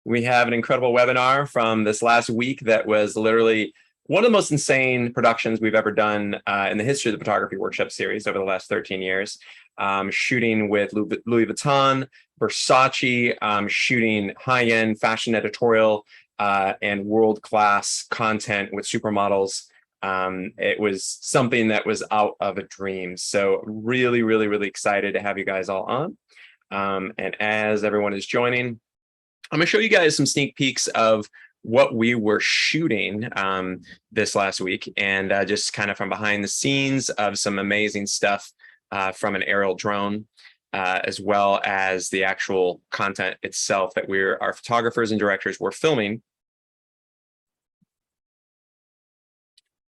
We have an incredible webinar from this last week that was literally one of the most insane productions we've ever done in the history of the photography workshop series over the last 13 years. Shooting with Louis Vuitton, Versace, shooting high-end fashion editorial and world-class content with supermodels. It was something that was out of a dream. So really, really, really excited to have you guys all on. And as everyone is joining, I'm going to show you guys some sneak peeks of what we were shooting this last week, and just kind of from behind the scenes of some amazing stuff from an aerial drone, as well as the actual content itself that our photographers and directors were filming.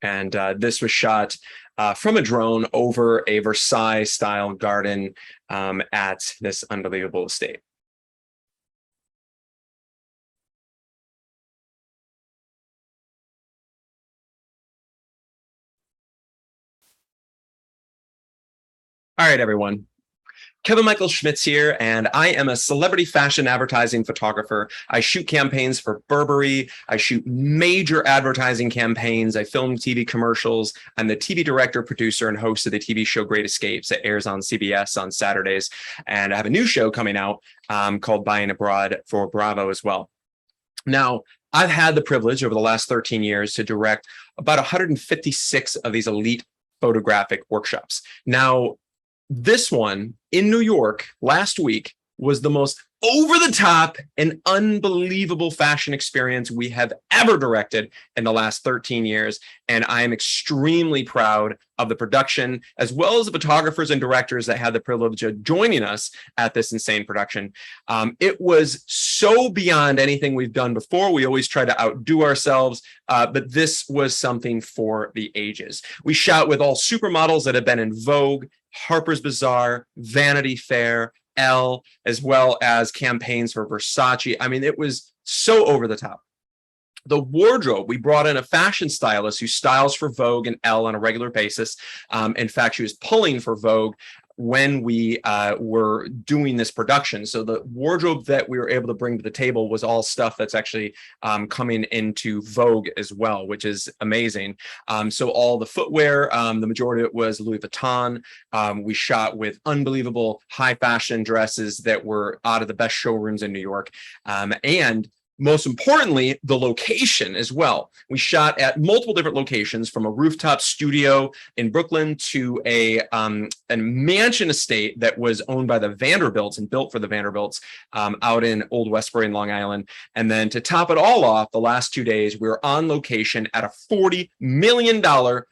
And this was shot from a drone over a Versailles Styled Garden at this unbelievable estate. All right, everyone. Kevin Michael Schmitz here, and I am a celebrity fashion advertising photographer. I shoot campaigns for Burberry. I shoot major advertising campaigns. I film TV commercials. I'm the TV director, producer, and host of the TV show Great Escapes that airs on CBS on Saturdays. And I have a new show coming out called Buying Abroad for Bravo as well. Now, I've had the privilege over the last 13 years to direct about 156 of these elite photographic workshops. Now, this one in New York last week was the most over-the-top and unbelievable fashion experience we have ever directed in the last 13 years. And I am extremely proud of the production, as well as the photographers and directors that had the privilege of joining us at this insane production. It was so beyond anything we've done before. We always try to outdo ourselves, but this was something for the ages. We shot with all supermodels that have been in Vogue, Harper's Bazaar, Vanity Fair, Elle, as well as campaigns for Versace. I mean, it was so over the top. The wardrobe, we brought in a fashion stylist who styles for Vogue and Elle on a regular basis. In fact, she was pulling for Vogue when we were doing this production. So the wardrobe that we were able to bring to the table was all stuff that's actually coming into Vogue as well, which is amazing. So all the footwear, the majority of it was Louis Vuitton. We shot with unbelievable high fashion dresses that were out of the best showrooms in New York. And most importantly, the location as well. We shot at multiple different locations, from a rooftop studio in Brooklyn to a mansion estate that was owned by the Vanderbilts and built for the Vanderbilts out in Old Westbury in Long Island. And then to top it all off, the last 2 days, we were on location at a $40 million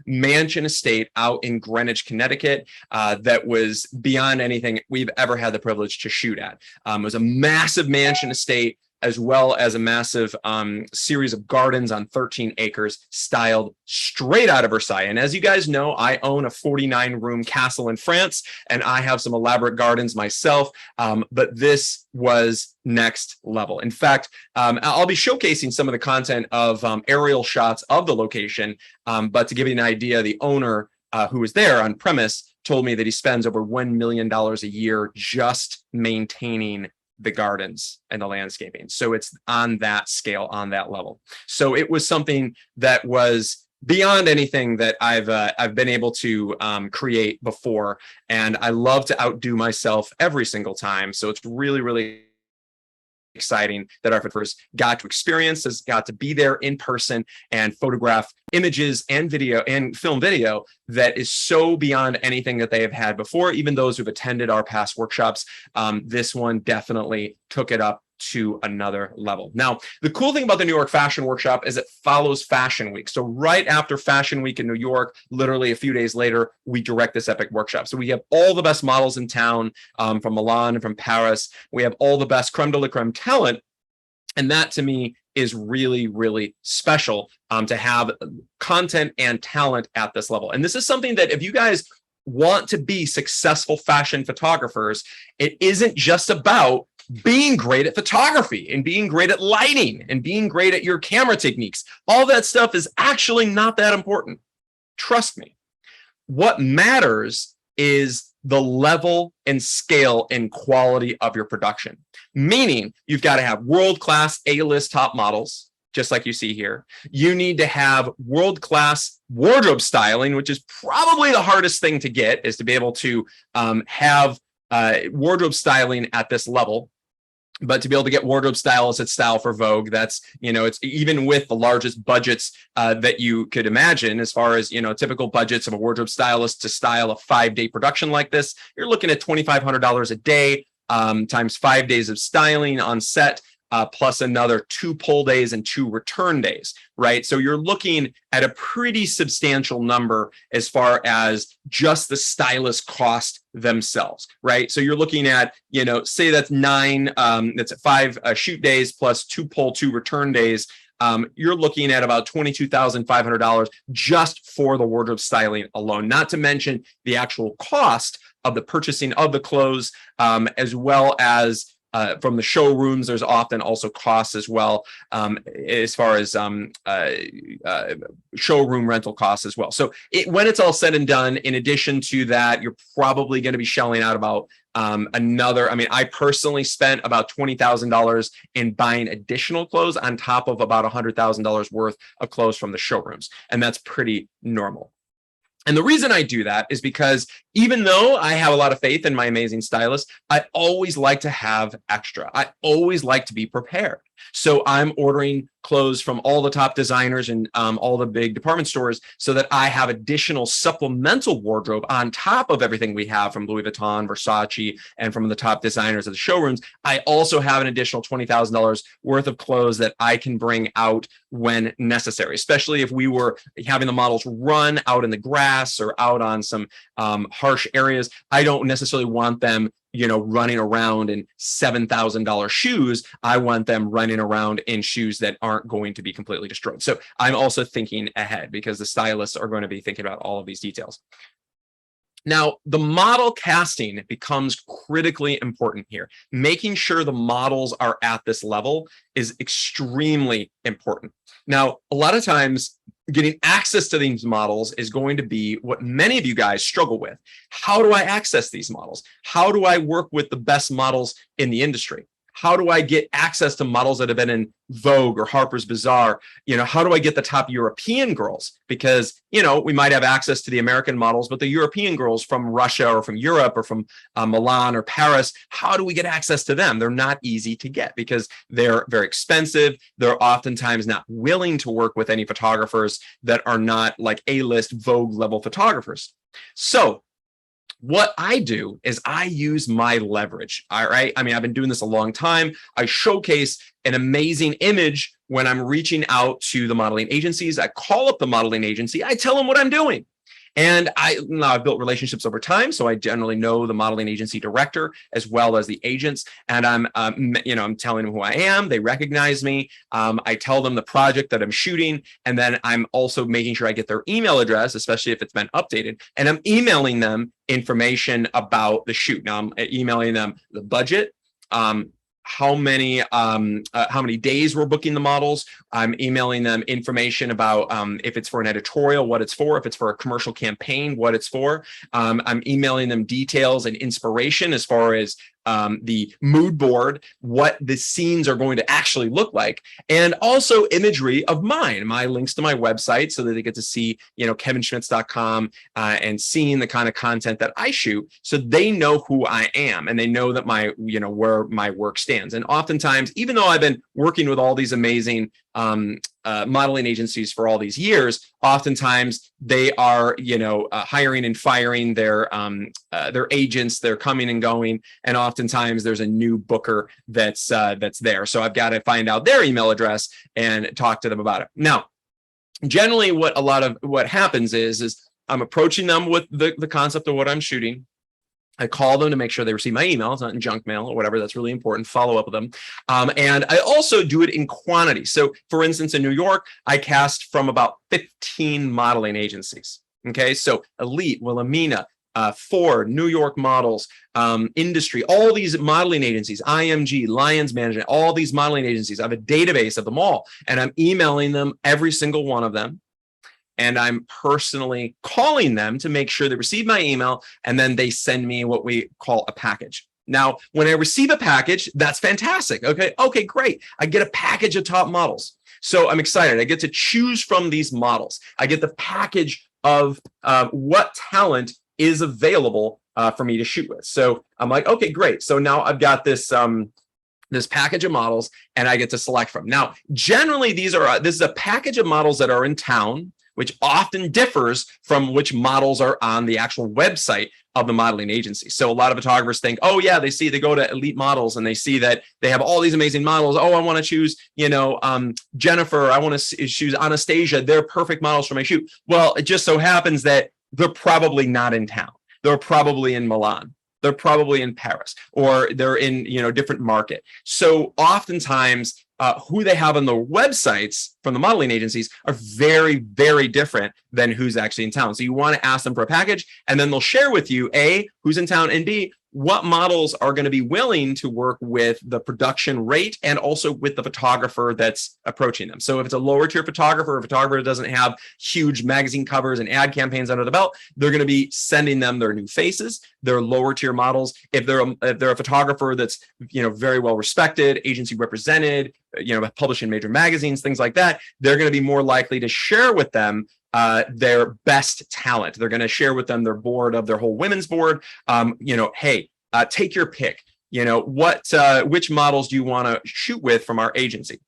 mansion estate out in Greenwich, Connecticut, that was beyond anything we've ever had the privilege to shoot at. It was a massive mansion estate, as well as a massive series of gardens on 13 acres, styled straight out of Versailles. And as you guys know, I own a 49-room castle in France, and I have some elaborate gardens myself, but this was next level. In fact, I'll be showcasing some of the content of aerial shots of the location, but to give you an idea, the owner who was there on premise told me that he spends over $1 million a year just maintaining the gardens and the landscaping. So it's on that scale, on that level. So it was something that was beyond anything that I've been able to create before. And I love to outdo myself every single time. So it's really, really exciting that our photographers got to experience this, got to be there in person and photograph images and video and film video that is so beyond anything that they have had before. Even those who've attended our past workshops, this one definitely took it up to another level. Now, the cool thing about the New York Fashion Workshop is it follows Fashion Week. So right after Fashion Week in New York, literally a few days later, we direct this epic workshop. So we have all the best models in town from Milan and from Paris. We have all the best creme de la creme talent. And that to me is really, really special to have content and talent at this level. And this is something that if you guys want to be successful fashion photographers, it isn't just about being great at photography and being great at lighting and being great at your camera techniques. All that stuff is actually not that important. Trust me. What matters is the level and scale and quality of your production. meaning you've got to have world-class A-list top models, just like you see here. You need to have world-class wardrobe styling, which is probably the hardest thing to get, is to be able to have wardrobe styling at this level. But to be able to get wardrobe stylists at Style for Vogue, that's, it's even with the largest budgets that you could imagine, as far as, typical budgets of a wardrobe stylist to style a 5-day production like this, you're looking at $2,500 a day times 5 days of styling on set. Plus another 2 pull days and 2 return days, right? So you're looking at a pretty substantial number as far as just the stylist cost themselves, right? So you're looking at, say that's 5 shoot days plus 2 pull, 2 return days. You're looking at about $22,500 just for the wardrobe styling alone, not to mention the actual cost of the purchasing of the clothes, as well as from the showrooms. There's often also costs as well, as far as showroom rental costs as well. So when it's all said and done, in addition to that, you're probably going to be shelling out about I personally spent about $20,000 in buying additional clothes on top of about $100,000 worth of clothes from the showrooms. And that's pretty normal. And the reason I do that is because even though I have a lot of faith in my amazing stylist, I always like to have extra. I always like to be prepared. So I'm ordering clothes from all the top designers and all the big department stores so that I have additional supplemental wardrobe on top of everything we have from Louis Vuitton, Versace, and from the top designers of the showrooms. I also have an additional $20,000 worth of clothes that I can bring out when necessary, especially if we were having the models run out in the grass or out on some harsh areas. I don't necessarily want them running around in $7,000 shoes. I want them running around in shoes that aren't going to be completely destroyed. So I'm also thinking ahead because the stylists are going to be thinking about all of these details. Now, the model casting becomes critically important here. Making sure the models are at this level is extremely important. Now, a lot of times, getting access to these models is going to be what many of you guys struggle with. How do I access these models? How do I work with the best models in the industry? How do I get access to models that have been in Vogue or Harper's Bazaar? How do I get the top European girls? Because, we might have access to the American models, but the European girls from Russia or from Europe or from Milan or Paris, how do we get access to them? They're not easy to get because they're very expensive. They're oftentimes not willing to work with any photographers that are not like A-list Vogue level photographers. So what I do is I use my leverage. All right. I've been doing this a long time. I showcase an amazing image when I'm reaching out to the modeling agencies. I call up the modeling agency. I tell them what I'm doing. And I've built relationships over time, so I generally know the modeling agency director as well as the agents. And I'm telling them who I am. They recognize me. I tell them the project that I'm shooting, and then I'm also making sure I get their email address, especially if it's been updated. And I'm emailing them information about the shoot. Now I'm emailing them the budget. How many days we're booking the models. I'm emailing them information about if it's for an editorial, what it's for, if it's for a commercial campaign, what it's for. I'm emailing them details and inspiration as far as the mood board, what the scenes are going to actually look like, and also imagery of my links to my website so that they get to see, kevinschmitz.com and seeing the kind of content that I shoot, so they know who I am and they know that where my work stands. And oftentimes, even though I've been working with all these amazing modeling agencies for all these years, oftentimes they are, hiring and firing their agents. They're coming and going, and oftentimes there's a new booker that's there. So I've got to find out their email address and talk to them about it. Now, generally, what happens is I'm approaching them with the concept of what I'm shooting. I call them to make sure they receive my email. It's not in junk mail or whatever. That's really important. Follow up with them. And I also do it in quantity. So for instance, in New York, I cast from about 15 modeling agencies. Okay. So Elite, Wilhelmina, Ford, New York Models, Industry, all these modeling agencies, IMG, Lions Management, all these modeling agencies. I have a database of them all, and I'm emailing them, every single one of them. And I'm personally calling them to make sure they receive my email, and then they send me what we call a package. Now, when I receive a package, that's fantastic. Okay, great. I get a package of top models. So I'm excited. I get to choose from these models. I get the package of what talent is available for me to shoot with. So I'm like, okay, great. So now I've got this this package of models, and I get to select from. Now, generally, this is a package of models that are in town, which often differs from which models are on the actual website of the modeling agency. So a lot of photographers think, oh yeah, they go to Elite Models and they see that they have all these amazing models. Oh, I want to choose, Jennifer. I want to choose Anastasia. They're perfect models for my shoot. Well, it just so happens that they're probably not in town. They're probably in Milan. They're probably in Paris, or they're in, different market. So oftentimes who they have on the websites from the modeling agencies are very, very different than who's actually in town. So you want to ask them for a package, and then they'll share with you, A, who's in town, and B, what models are going to be willing to work with the production rate and also with the photographer that's approaching them. So if it's a lower tier photographer, a photographer that doesn't have huge magazine covers and ad campaigns under the belt, they're going to be sending them their new faces, their lower tier models. If they're a photographer that's, very well respected, agency represented, publishing major magazines, things like that, they're going to be more likely to share with them their best talent. They're going to share with them their board of their whole women's board. Hey, take your pick. Which models do you want to shoot with from our agency?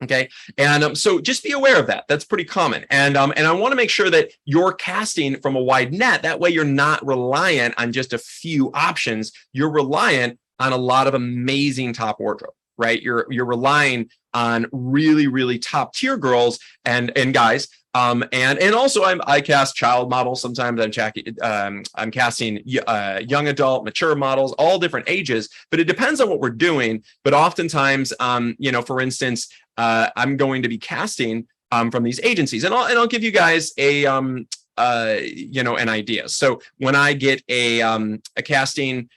Okay, and so just be aware of that. That's pretty common. And I want to make sure that you're casting from a wide net. That way, you're not reliant on just a few options. You're reliant on a lot of amazing top wardrobe, right? You're relying on really, really top tier girls and guys. And also I cast child models. Sometimes I'm casting young adult, mature models, all different ages, but it depends on what we're doing. But oftentimes, for instance, I'm going to be casting from these agencies, and I'll give you guys an idea. So when I get a casting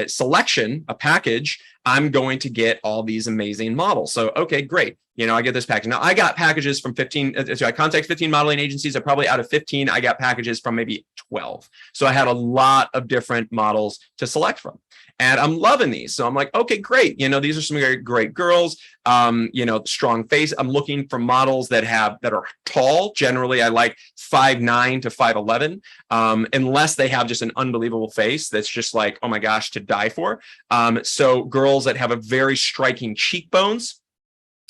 selection, a package, I'm going to get all these amazing models. So, okay, great. I get this package. Now, I got packages from 15. So I contact 15 modeling agencies. I probably out of 15, I got packages from maybe 12. So I had a lot of different models to select from. And I'm loving these. So I'm like, okay, great. These are some great girls, strong face. I'm looking for models that are tall. Generally, I like 5'9" to 5'11", unless they have just an unbelievable face that's just like, oh my gosh, to die for. So girls that have a very striking cheekbones.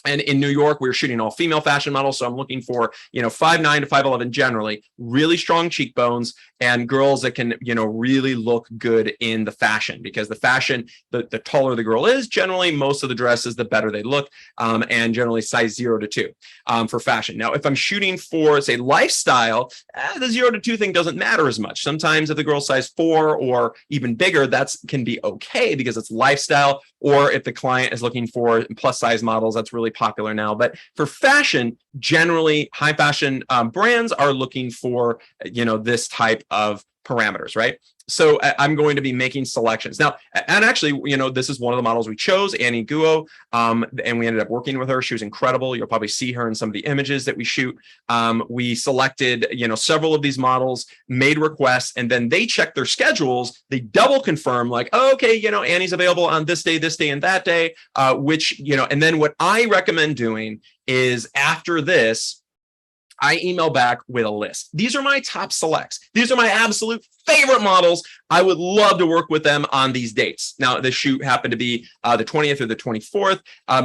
And in New York, we were shooting all female fashion models. So I'm looking for, 5'9" to 5'11", generally, really strong cheekbones, and girls that can, really look good in the fashion, because the fashion, the taller the girl is, generally, most of the dresses, the better they look, and generally size 0 to 2 for fashion. Now, if I'm shooting for, say, lifestyle, the 0 to 2 thing doesn't matter as much. Sometimes if the girl's size 4 or even bigger, that can be okay because it's lifestyle. Or if the client is looking for plus size models, that's really popular now. But for fashion, generally high fashion brands are looking for, this type of parameters, right? So I'm going to be making selections now. And actually, this is one of the models we chose, Annie Guo, and we ended up working with her. She was incredible. You'll probably see her in some of the images that we shoot. We selected, several of these models, made requests, and then they check their schedules. They double confirm, like, oh, okay, Annie's available on this day, and that day, and then what I recommend doing is after this, I email back with a list. These are my top selects. These are my absolute favorite models. I would love to work with them on these dates. Now, the shoot happened to be the 20th or the 24th.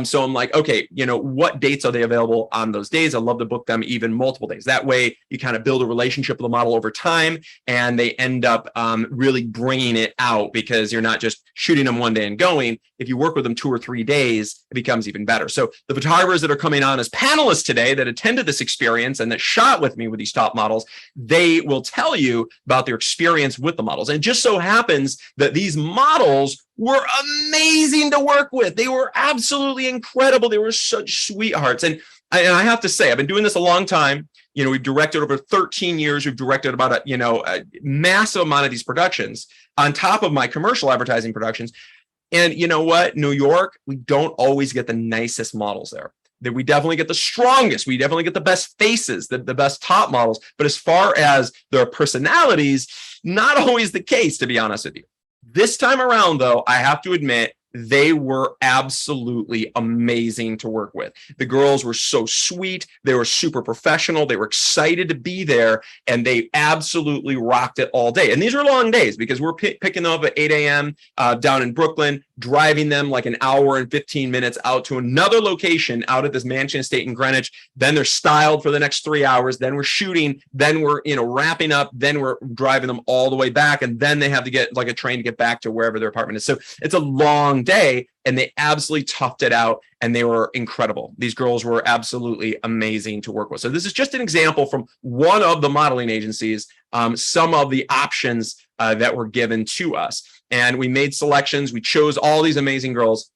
So I'm like, okay, what dates are they available on those days? I love to book them even multiple days. That way, you kind of build a relationship with the model over time, and they end up really bringing it out, because you're not just shooting them one day and going. If you work with them 2 or 3 days, it becomes even better. So the photographers that are coming on as panelists today that attended this experience and that shot with me with these top models, they will tell you about their experience with the models. And it just so happens that these models were amazing to work with. They were absolutely incredible. They were such sweethearts. And I have to say, I've been doing this a long time. We've directed over 13 years. We've directed about a massive amount of these productions on top of my commercial advertising productions. And you know what? New York, we don't always get the nicest models there. That we definitely get the strongest, we definitely get the best faces, the best top models. But as far as their personalities, not always the case, to be honest with you. This time around, though, I have to admit, they were absolutely amazing to work with. The girls were so sweet. They were super professional. They were excited to be there, and they absolutely rocked it all day. And these are long days because we're picking them up at 8 a.m. Down in Brooklyn, driving them like an hour and 15 minutes out to another location out at this mansion estate in Greenwich. Then they're styled for the next 3 hours. Then we're shooting. Then we're, wrapping up. Then we're driving them all the way back. And then they have to get like a train to get back to wherever their apartment is. So it's a long day, and they absolutely toughed it out, and they were incredible. These girls were absolutely amazing to work with. So this is just an example from one of the modeling agencies, some of the options that were given to us. And we made selections. We chose all these amazing girls,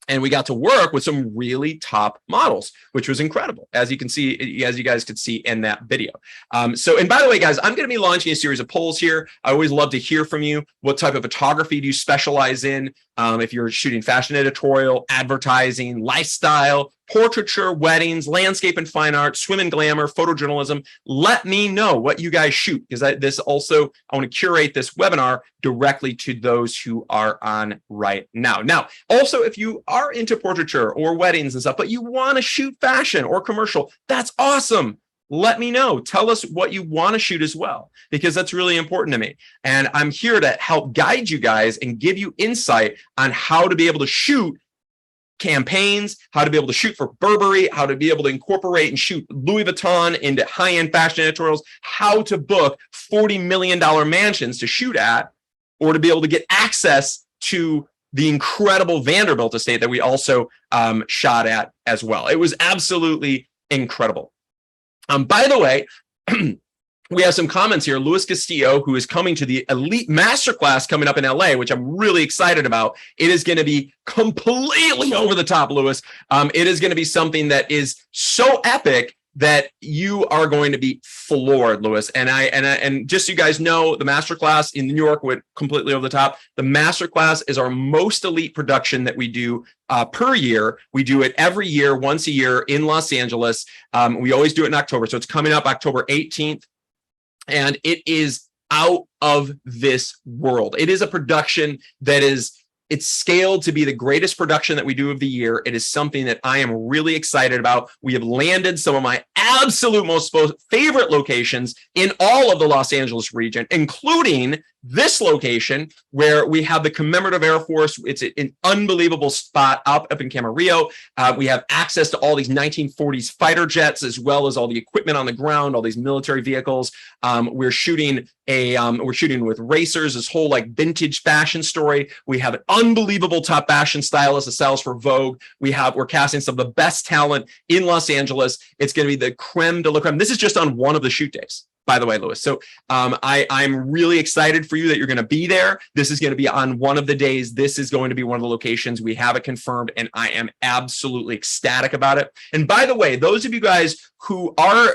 and we got to work with some really top models, which was incredible, as you can see, as you guys could see in that video. And by the way, guys, I'm going to be launching a series of polls here. I always love to hear from you. What type of photography do you specialize in? If you're shooting fashion editorial, advertising, lifestyle, portraiture, weddings, landscape and fine art, swim and glamour, photojournalism, let me know what you guys shoot, because I want to curate this webinar directly to those who are on right now. Now, also, if you are into portraiture or weddings and stuff, but you want to shoot fashion or commercial, that's awesome. Let me know. Tell us what you want to shoot as well, because that's really important to me. And I'm here to help guide you guys and give you insight on how to be able to shoot campaigns, how to be able to shoot for Burberry, how to be able to incorporate and shoot Louis Vuitton into high-end fashion editorials, how to book $40 million mansions to shoot at, or to be able to get access to the incredible Vanderbilt Estate that we also shot at as well. It was absolutely incredible. By the way, we have some comments here. Louis Castillo, who is coming to the Elite Masterclass coming up in LA, which I'm really excited about. It is going to be completely over the top, Louis. It is going to be something that is so epic that you are going to be floored, Louis. And just so you guys know, the masterclass in New York went completely over the top. The masterclass is our most elite production that we do per year. We do it every year, once a year in Los Angeles. We always do it in October. So it's coming up October 18th. And it is out of this world. It is a production that it's scaled to be the greatest production that we do of the year. It is something that I am really excited about. We have landed some of my absolute most favorite locations in all of the Los Angeles region, including this location where we have the commemorative Air Force. It's an unbelievable spot up in Camarillo. We have access to all these 1940s fighter jets, as well as all the equipment on the ground, all these military vehicles. We're shooting with racers, this whole like vintage fashion story. We have an unbelievable top fashion stylist that styles for Vogue. We're casting some of the best talent in Los Angeles. It's going to be the creme de la creme. This is just on one of the shoot days, by the way, Louis. So I'm really excited for you that you're going to be there. This is going to be on one of the days. This is going to be one of the locations. We have it confirmed, and I am absolutely ecstatic about it. And by the way, those of you guys who are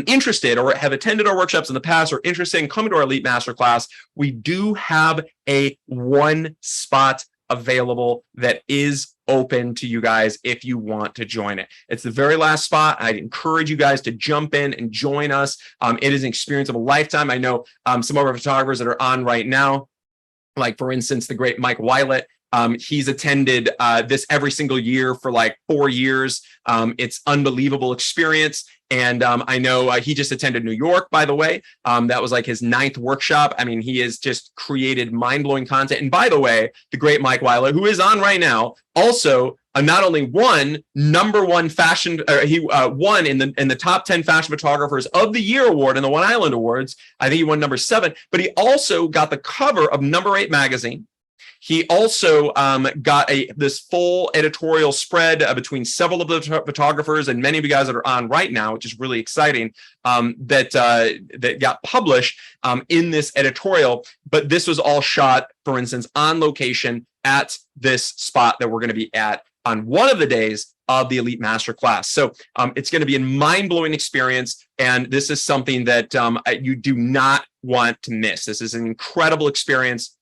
interested or have attended our workshops in the past or interested in coming to our Elite Masterclass, we do have a one spot available that is open to you guys if you want to join it. It's the very last spot. I'd encourage you guys to jump in and join us. It is an experience of a lifetime. I know some of our photographers that are on right now, like for instance, the great Mike Weilet. He's attended this every single year for like 4 years. It's unbelievable experience. And I know he just attended New York, by the way. That was like his 9th workshop. I mean, he has just created mind-blowing content. And by the way, the great Mike Weiler, who is on right now, also not only won #1 fashion, he won in the top 10 fashion photographers of the year award in the One Island Awards. I think he won #7, but he also got the cover of #8 magazine. He also got this full editorial spread between several of the photographers and many of you guys that are on right now, which is really exciting, that got published in this editorial. But this was all shot, for instance, on location at this spot that we're going to be at on one of the days of the Elite Masterclass. So it's going to be a mind-blowing experience, and this is something that you do not want to miss. This is an incredible experience.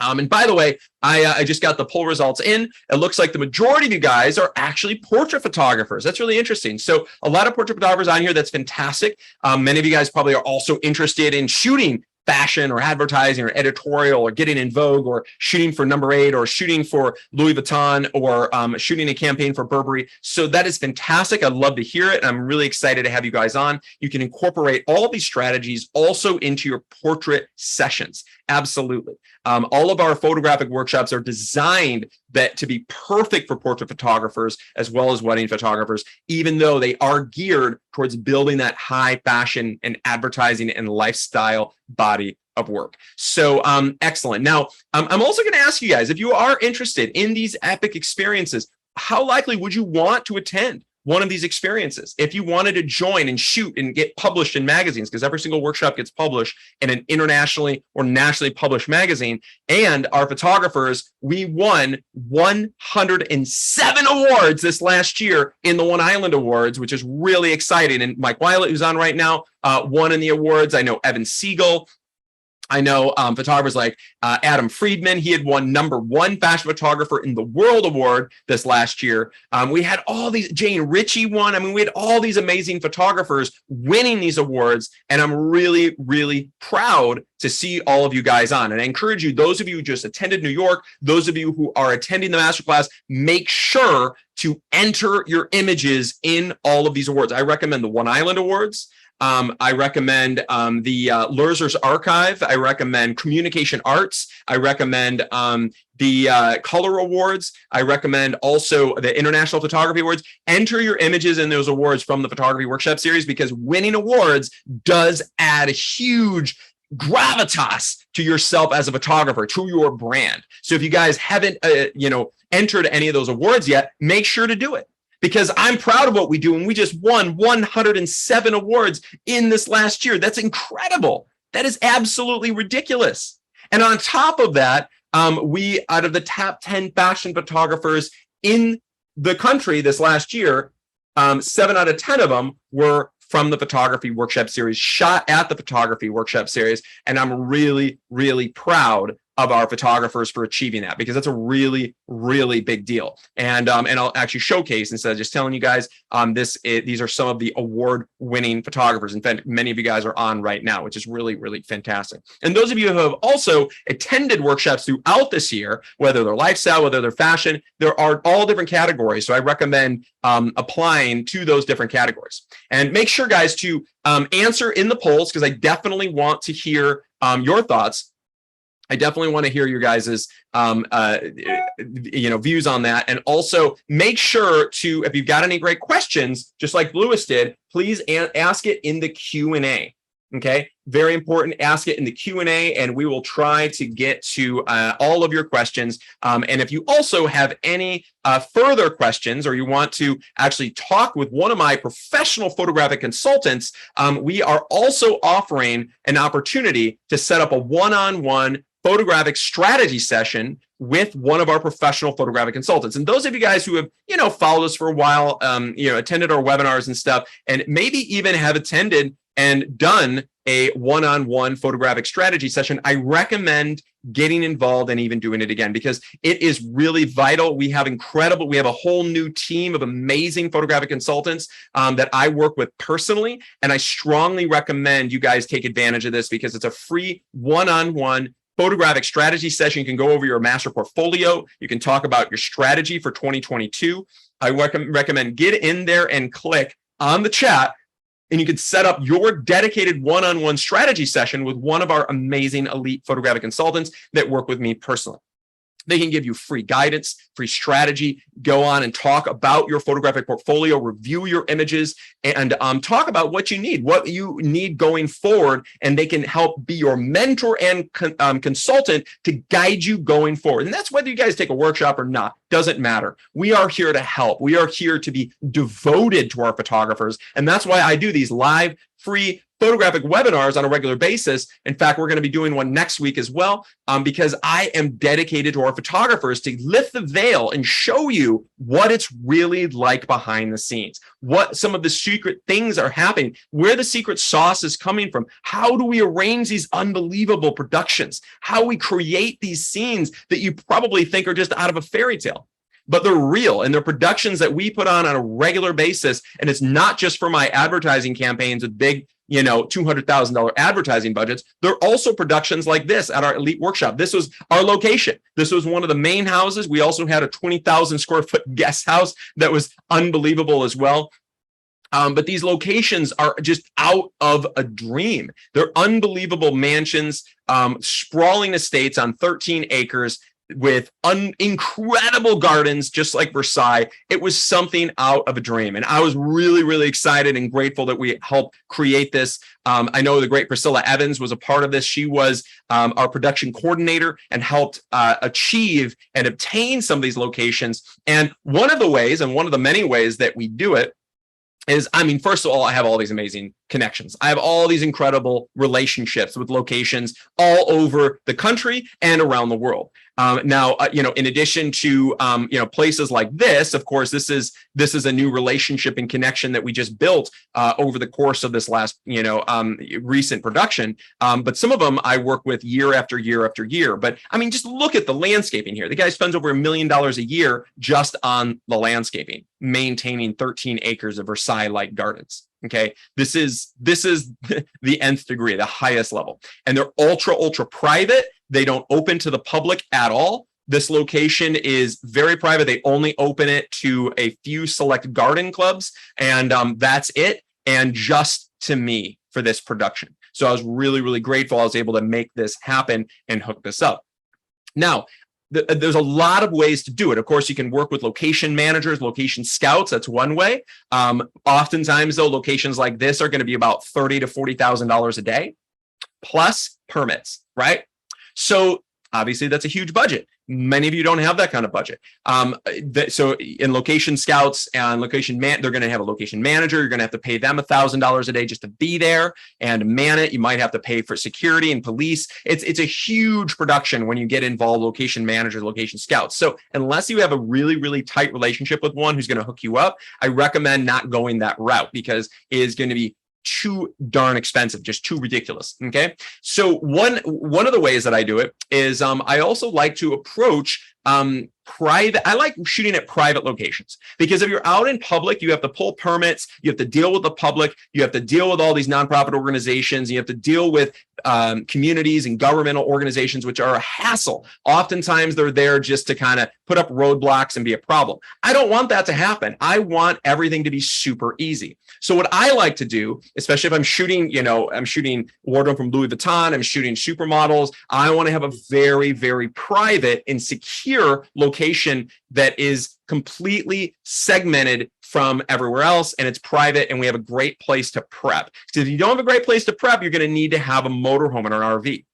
And by the way, I just got the poll results in. It looks like the majority of you guys are actually portrait photographers. That's really interesting. So a lot of portrait photographers on here. That's fantastic. Many of you guys probably are also interested in shooting fashion or advertising or editorial or getting in Vogue or shooting for Number 8 or shooting for Louis Vuitton or shooting a campaign for Burberry. So that is fantastic. I'd love to hear it. I'm really excited to have you guys on. You can incorporate all these strategies also into your portrait sessions. Absolutely. All of our photographic workshops are designed to be perfect for portrait photographers as well as wedding photographers, even though they are geared towards building that high fashion and advertising and lifestyle body of work. So excellent. Now, I'm also going to ask you guys, if you are interested in these epic experiences, how likely would you want to attend one of these experiences? If you wanted to join and shoot and get published in magazines, because every single workshop gets published in an internationally or nationally published magazine, and our photographers, we won 107 awards this last year in the One Island Awards, which is really exciting. And Mike Weilet, who's on right now, won in the awards. I know Evan Siegel. I know photographers like Adam Friedman. He had won #1 fashion photographer in the world award this last year. We had all these, Jane Ritchie won. I mean, we had all these amazing photographers winning these awards. And I'm really, really proud to see all of you guys on. And I encourage you, those of you who just attended New York, those of you who are attending the masterclass, make sure to enter your images in all of these awards. I recommend the One Island Awards. I recommend the Lurzer's Archive. I recommend Communication Arts. I recommend the Color Awards. I recommend also the International Photography Awards. Enter your images in those awards from the Photography Workshop Series, because winning awards does add a huge gravitas to yourself as a photographer, to your brand. So if you guys haven't, entered any of those awards yet, make sure to do it, because I'm proud of what we do. And we just won 107 awards in this last year. That's incredible. That is absolutely ridiculous. And on top of that, we, out of the top 10 fashion photographers in the country this last year, 7 out of 10 of them were from the Photography Workshop Series, shot at the Photography Workshop Series. And I'm really, really proud of our photographers for achieving that, because that's a really, really big deal. And I'll actually showcase, instead of just telling you guys, these are some of the award-winning photographers. In fact, many of you guys are on right now, which is really, really fantastic. And those of you who have also attended workshops throughout this year, whether they're lifestyle, whether they're fashion, there are all different categories. So I recommend applying to those different categories. And make sure, guys, to answer in the polls, because I definitely want to hear your thoughts. I definitely want to hear your guys's, views on that. And also make sure to, if you've got any great questions, just like Louis did, please ask it in the Q&A. Okay, very important. Ask it in the Q&A, and we will try to get to all of your questions. And if you also have any further questions, or you want to actually talk with one of my professional photographic consultants, we are also offering an opportunity to set up a one-on-one photographic strategy session with one of our professional photographic consultants. And those of you guys who have, followed us for a while, attended our webinars and stuff, and maybe even have attended and done a one-on-one photographic strategy session, I recommend getting involved and even doing it again, because it is really vital. We have a whole new team of amazing photographic consultants that I work with personally. And I strongly recommend you guys take advantage of this, because it's a free one-on-one photographic strategy session. You can go over your master portfolio. You can talk about your strategy for 2022. I recommend get in there and click on the chat, and you can set up your dedicated one-on-one strategy session with one of our amazing elite photographic consultants that work with me personally. They can give you free guidance, free strategy, go on and talk about your photographic portfolio, review your images, and talk about what you need going forward. And they can help be your mentor and consultant to guide you going forward. And that's whether you guys take a workshop or not, doesn't matter. We are here to help. We are here to be devoted to our photographers. And that's why I do these live, free photographic webinars on a regular basis. In fact, we're going to be doing one next week as well, because I am dedicated to our photographers to lift the veil and show you what it's really like behind the scenes, what some of the secret things are happening, where the secret sauce is coming from, how do we arrange these unbelievable productions, how we create these scenes that you probably think are just out of a fairy tale. But they're real, and they're productions that we put on a regular basis. And it's not just for my advertising campaigns with big $200,000 advertising budgets. There are also productions like this at our Elite Workshop. This was our location. This was one of the main houses. We also had a 20,000 square foot guest house that was unbelievable as well. But these locations are just out of a dream. They're unbelievable mansions, sprawling estates on 13 acres with incredible gardens, just like Versailles. It was something out of a dream. And I was really, really excited and grateful that we helped create this. I know the great Priscilla Evans was a part of this. She was our production coordinator and helped achieve and obtain some of these locations. And one of the ways, and one of the many ways that we do it, is, first of all, I have all these amazing connections. I have all these incredible relationships with locations all over the country and around the world. Now, in addition to, places like this, of course, this is a new relationship and connection that we just built over the course of this last, recent production. But some of them I work with year after year after year. But just look at the landscaping here. The guy spends over $1 million a year just on the landscaping, maintaining 13 acres of Versailles-like gardens. Okay, this is the nth degree, the highest level, and they're ultra private. They don't open to the public at all. This location is very private. They only open it to a few select garden clubs, and that's it. And just to me for this production. So I was really, really grateful I was able to make this happen and hook this up. Now, there's a lot of ways to do it. Of course, you can work with location managers, location scouts. That's one way. Oftentimes, though, locations like this are going to be about $30,000 to $40,000 a day, plus permits, right? So obviously, that's a huge budget. Many of you don't have that kind of budget. So in location scouts and they're going to have a location manager. You're going to have to pay them $1,000 a day just to be there and man it. You might have to pay for security and police. It's a huge production when you get involved, location managers, location scouts. So unless you have a really, really tight relationship with one who's going to hook you up, I recommend not going that route because it is going to be too darn expensive, just too ridiculous. Okay. So one of the ways that I do it is I also like to approach private. I like shooting at private locations because if you're out in public, you have to pull permits, you have to deal with the public, you have to deal with all these nonprofit organizations, you have to deal with communities and governmental organizations, which are a hassle. Oftentimes they're there just to kind of put up roadblocks and be a problem. I don't want that to happen. I want everything to be super easy. So what I like to do, especially if I'm shooting, I'm shooting wardrobe from Louis Vuitton, I'm shooting supermodels, I want to have a very, very private and secure location that is completely segmented from everywhere else, and it's private, and we have a great place to prep. Because if you don't have a great place to prep, you're going to need to have a motorhome and an RV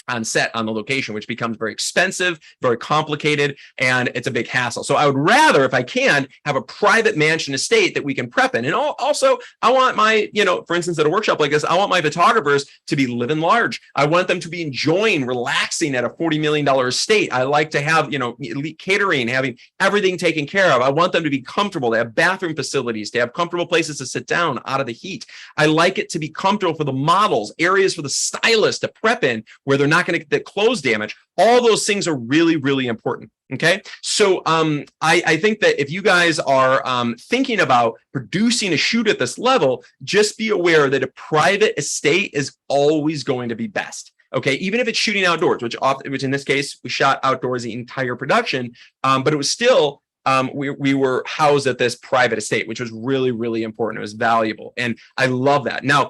on set on the location, which becomes very expensive, very complicated, and it's a big hassle. So I would rather, if I can, have a private mansion estate that we can prep in. And also, I want my, for instance, at a workshop like this, I want my photographers to be living large. I want them to be enjoying, relaxing at a $40 million estate. I like to have, elite catering, having everything taken care of. I want them to be comfortable, to have bathroom facilities, to have comfortable places to sit down out of the heat. I like it to be comfortable for the models, areas for the stylists to prep in where they're not going to get clothes damage. All those things are really, really important. Okay. So I think that if you guys are thinking about producing a shoot at this level, just be aware that a private estate is always going to be best. Okay, even if it's shooting outdoors, which in this case, we shot outdoors the entire production, but it was still we were housed at this private estate, which was really, really important. It was valuable. And I love that. Now,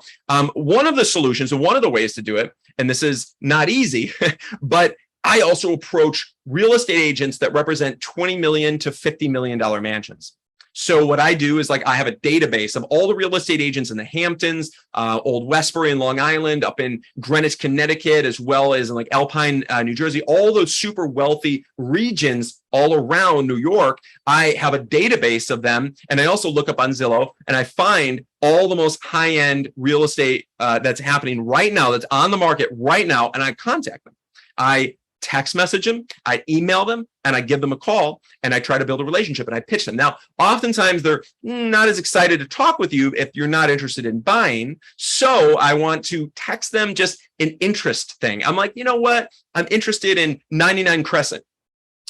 one of the solutions, and one of the ways to do it, and this is not easy, but I also approach real estate agents that represent $20 million to $50 million mansions. So what I do is I have a database of all the real estate agents in the Hamptons, Old Westbury in Long Island, up in Greenwich, Connecticut, as well as in Alpine, New Jersey, all those super wealthy regions all around New York. I have a database of them. And I also look up on Zillow and I find all the most high-end real estate that's happening right now, that's on the market right now. And I contact them. I text message them, I email them, and I give them a call, and I try to build a relationship, and I pitch them. Now, oftentimes they're not as excited to talk with you if you're not interested in buying. So I want to text them just an interest thing. I'm like, you know what? I'm interested in 99 Crescent.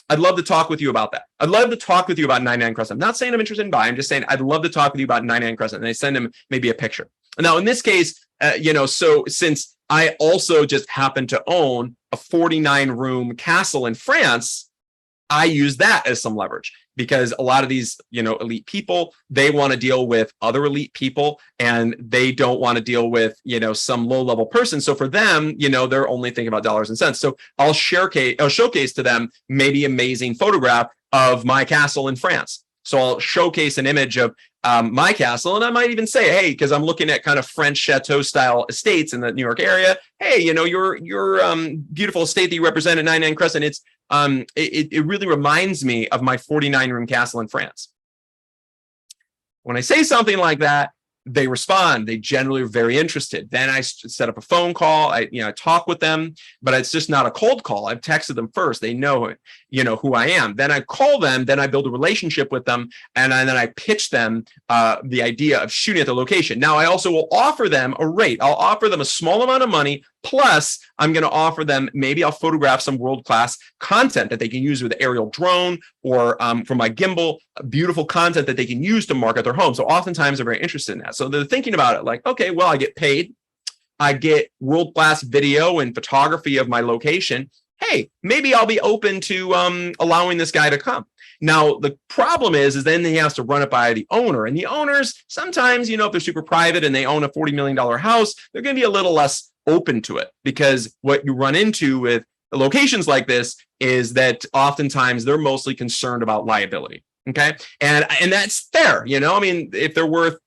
I'd love to talk with you about that. I'd love to talk with you about 99 Crescent. I'm not saying I'm interested in buying. I'm just saying I'd love to talk with you about 99 Crescent. And I send them maybe a picture. Now, in this case, So since I also just happen to own a 49-room castle in France, I use that as some leverage, because a lot of these, elite people, they want to deal with other elite people, and they don't want to deal with, some low-level person. So for them, they're only thinking about dollars and cents. So I'll showcase to them maybe amazing photograph of my castle in France. So I'll showcase an image of my castle, and I might even say, hey, because I'm looking at kind of French chateau style estates in the New York area. Hey, your beautiful estate that you represent at 99 Crescent, it really reminds me of my 49-room castle in France. When I say something like that, they respond. They generally are very interested. Then I set up a phone call. I talk with them, but it's just not a cold call. I've texted them first. They know, who I am. Then I call them. Then I build a relationship with them, and then I pitch them the idea of shooting at the location. Now, I also will offer them a rate. I'll offer them a small amount of money. Plus, I'm going to offer them, maybe I'll photograph some world-class content that they can use with the aerial drone or from my gimbal, beautiful content that they can use to market their home. So oftentimes they're very interested in that. So they're thinking about it like, okay, well, I get paid. I get world-class video and photography of my location. Hey, maybe I'll be open to allowing this guy to come. Now, the problem is then he has to run it by the owner. And the owners, sometimes, if they're super private and they own a $40 million house, they're going to be a little less open to it, because what you run into with locations like this is that oftentimes they're mostly concerned about liability. Okay. And that's fair. If they're worth,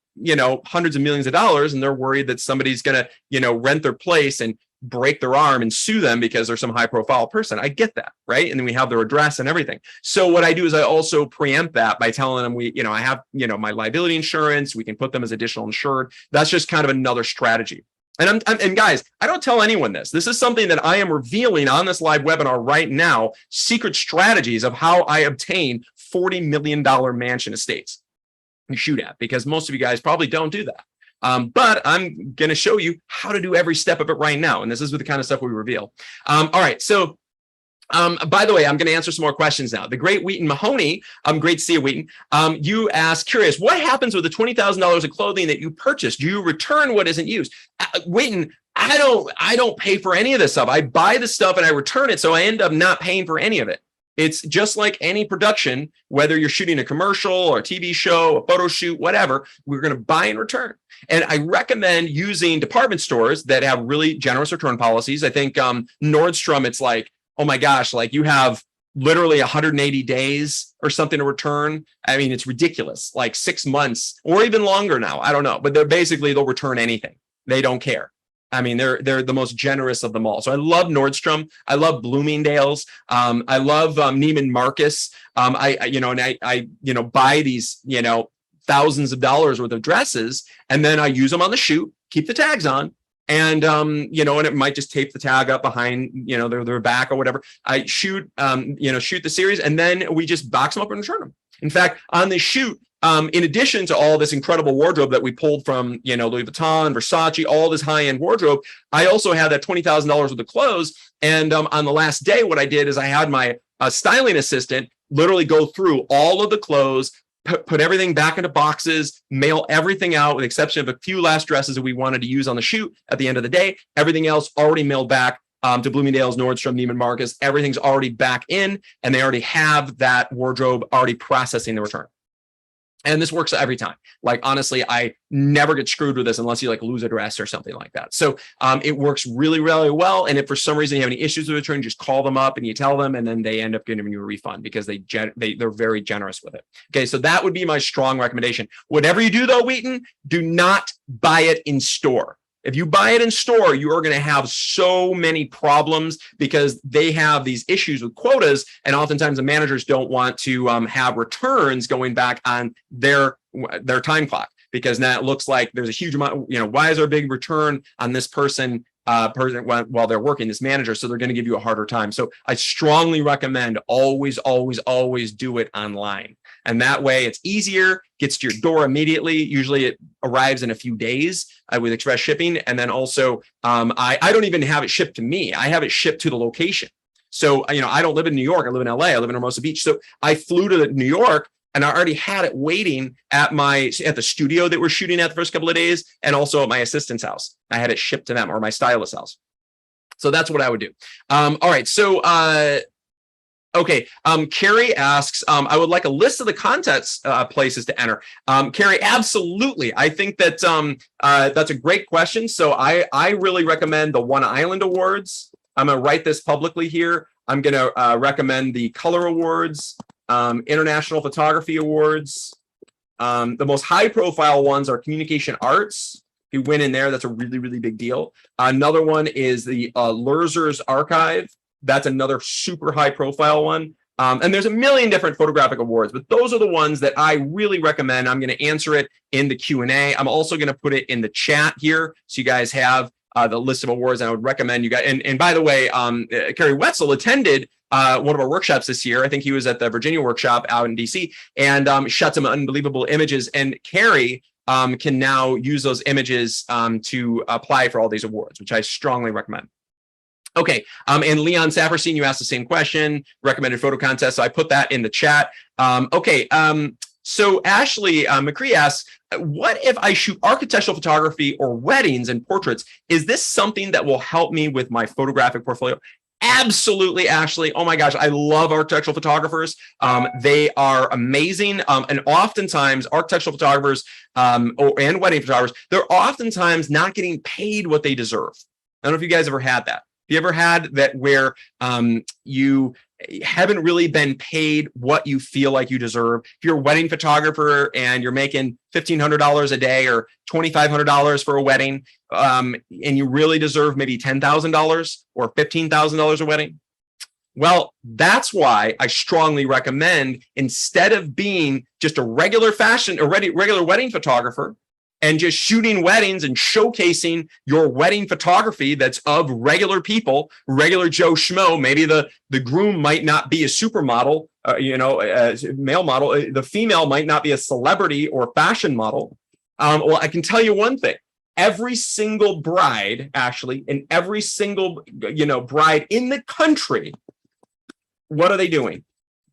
hundreds of millions of dollars and they're worried that somebody's going to, rent their place and break their arm and sue them because they're some high profile person. I get that. Right. And then we have their address and everything. So what I do is I also preempt that by telling them I have, my liability insurance. We can put them as additional insured. That's just kind of another strategy. And guys, I don't tell anyone this. This is something that I am revealing on this live webinar right now, secret strategies of how I obtain $40 million mansion estates you shoot at, because most of you guys probably don't do that. But I'm going to show you how to do every step of it right now. And this is the kind of stuff we reveal. All right. So by the way, I'm going to answer some more questions now. The great Wheaton Mahoney, great to see you, Wheaton. You asked, curious, what happens with the $20,000 of clothing that you purchased? Do you return what isn't used? Wheaton, I don't pay for any of this stuff. I buy the stuff and I return it, so I end up not paying for any of it. It's just like any production, whether you're shooting a commercial or a TV show, a photo shoot, whatever, we're going to buy and return. And I recommend using department stores that have really generous return policies. I think Nordstrom, it's like, oh my gosh, like you have literally 180 days or something to return. I mean, it's ridiculous, like 6 months or even longer now. I don't know, but they'll return anything. They don't care. I mean, they're the most generous of them all. So I love Nordstrom. I love Bloomingdale's. I love Neiman Marcus. I buy these, thousands of dollars worth of dresses, and then I use them on the shoot, keep the tags on. And, and it might just tape the tag up behind, their back or whatever. I shoot the series, and then we just box them up and return them. In fact, on the shoot, in addition to all this incredible wardrobe that we pulled from, Louis Vuitton, Versace, all this high-end wardrobe, I also had that $20,000 worth of clothes. And on the last day, what I did is I had my styling assistant literally go through all of the clothes, put everything back into boxes, mail everything out with the exception of a few last dresses that we wanted to use on the shoot at the end of the day. Everything else already mailed back to Bloomingdale's, Nordstrom, Neiman Marcus. Everything's already back in, and they already have that wardrobe already processing the return. And this works every time. Like, honestly, I never get screwed with this unless you lose a dress or something like that. So it works really, really well. And if for some reason you have any issues with return, just call them up and you tell them, and then they end up giving you a refund because they're very generous with it. Okay, so that would be my strong recommendation. Whatever you do though, Wheaton, do not buy it in store. If you buy it in store, you are going to have so many problems because they have these issues with quotas, and oftentimes the managers don't want to have returns going back on their time clock, because now it looks like there's a huge amount. Why is there a big return on this person while they're working, this manager? So they're going to give you a harder time. So I strongly recommend always do it online. And that way it's easier, gets to your door immediately. Usually it arrives in a few days with express shipping. And then also, I don't even have it shipped to me. I have it shipped to the location. So, I don't live in New York. I live in LA. I live in Hermosa Beach. So I flew to New York And I already had it waiting at the studio that we're shooting at the first couple of days, and also at my assistant's house. I had it shipped to them, or my stylist's house. So that's what I would do. All right. So, okay. Carrie asks, I would like a list of the contest places to enter. Carrie, absolutely. I think that that's a great question. So I really recommend the One Island Awards. I'm going to write this publicly here. I'm going to recommend the Color Awards, International Photography Awards. The most high profile ones are Communication Arts. If you win in there, that's a really, really big deal. Another one is the Lurzer's Archive. That's another super high profile one. And there's a million different photographic awards, but those are the ones that I really recommend. I'm going to answer it in the Q&A. I'm also going to put it in the chat here, so you guys have the list of awards. And I would recommend you guys. And by the way, Kerry Wetzel attended one of our workshops this year. I think he was at the Virginia workshop out in DC, and shot some unbelievable images. And Kerry can now use those images to apply for all these awards, which I strongly recommend. Okay, and Leon Saperstein, you asked the same question, recommended photo contest, so I put that in the chat. Okay, so Ashley McCree asks, what if I shoot architectural photography or weddings and portraits? Is this something that will help me with my photographic portfolio? Absolutely, Ashley. Oh my gosh, I love architectural photographers. They are amazing. And oftentimes architectural photographers and wedding photographers, they're oftentimes not getting paid what they deserve. I don't know if you guys ever had that. Have you ever had that where you haven't really been paid what you feel like you deserve? If you're a wedding photographer and you're making $1,500 a day or $2,500 for a wedding, and you really deserve maybe $10,000 or $15,000 a wedding, well, that's why I strongly recommend, instead of being just a regular regular wedding photographer, and just shooting weddings and showcasing your wedding photography that's of regular people, regular Joe Schmo. Maybe the groom might not be a supermodel, male model. The female might not be a celebrity or fashion model. Well, I can tell you one thing. Every single bride, Ashley, and every single bride in the country, what are they doing?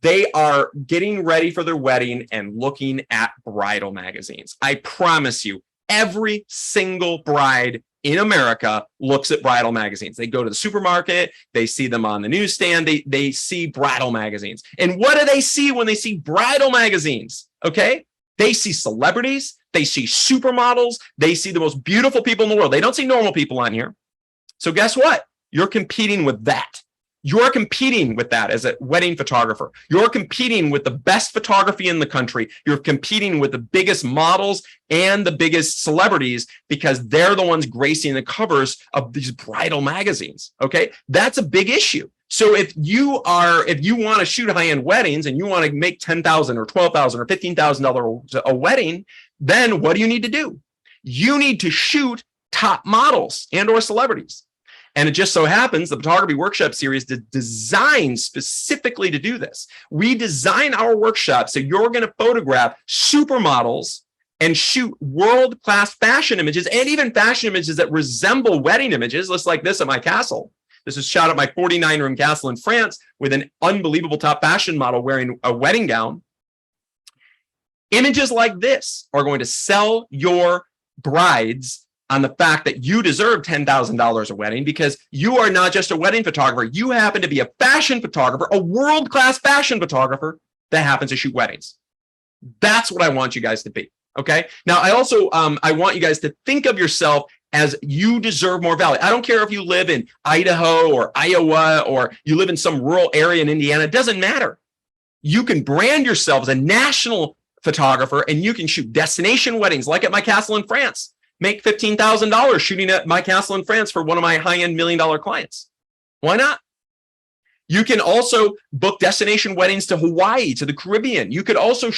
They are getting ready for their wedding and looking at bridal magazines. I promise you, every single bride in America looks at bridal magazines. They go to the supermarket, they see them on the newsstand, they see bridal magazines. And what do they see when they see bridal magazines? Okay, they see celebrities, they see supermodels, they see the most beautiful people in the world. They don't see normal people on here. So guess what? You're competing with that. You're competing with that as a wedding photographer. You're competing with the best photography in the country. You're competing with the biggest models and the biggest celebrities, because they're the ones gracing the covers of these bridal magazines. Okay, that's a big issue. So if you want to shoot high-end weddings and you want to make $10,000 or $12,000 or $15,000 a wedding, then what do you need to do? You need to shoot top models and or celebrities. And it just so happens the Photography Workshop Series is designed specifically to do this. We design our workshop so you're going to photograph supermodels and shoot world-class fashion images, and even fashion images that resemble wedding images, just like this at my castle. This is shot at my 49-room castle in France with an unbelievable top fashion model wearing a wedding gown. Images like this are going to sell your brides on the fact that you deserve $10,000 a wedding, because you are not just a wedding photographer. You happen to be a fashion photographer, a world-class fashion photographer that happens to shoot weddings. That's what I want you guys to be. Okay. Now, I also I want you guys to think of yourself as you deserve more value. I don't care if you live in Idaho or Iowa or you live in some rural area in Indiana. It doesn't matter. You can brand yourself as a national photographer, and you can shoot destination weddings like at my castle in France. Make $15,000 shooting at my castle in France for one of my high-end $1 million clients. Why not? You can also book destination weddings to Hawaii, to the Caribbean. You could also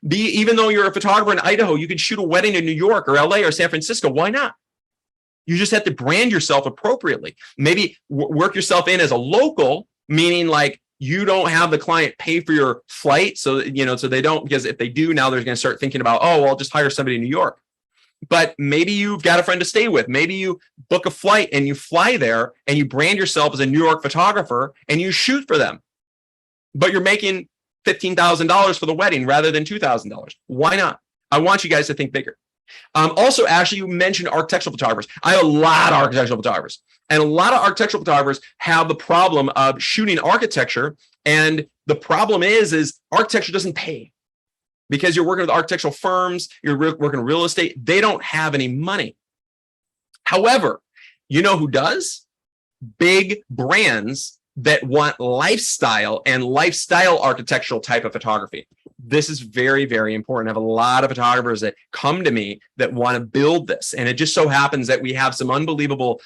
even though you're a photographer in Idaho, you could shoot a wedding in New York or LA or San Francisco. Why not? You just have to brand yourself appropriately. Maybe work yourself in as a local, meaning like you don't have the client pay for your flight. So they don't, because if they do, now they're going to start thinking about, oh, well, I'll just hire somebody in New York. But maybe you've got a friend to stay with. Maybe you book a flight and you fly there and you brand yourself as a New York photographer and you shoot for them. But you're making $15,000 for the wedding rather than $2,000. Why not? I want you guys to think bigger. Also, Ashley, you mentioned architectural photographers. I have a lot of architectural photographers, and a lot of architectural photographers have the problem of shooting architecture. And the problem is architecture doesn't pay because you're working with architectural firms, you're working in real estate. They don't have any money. However, you know who does? Big brands that want lifestyle and lifestyle architectural type of photography. This is very, very important. I have a lot of photographers that come to me that want to build this. And it just so happens that we have some unbelievable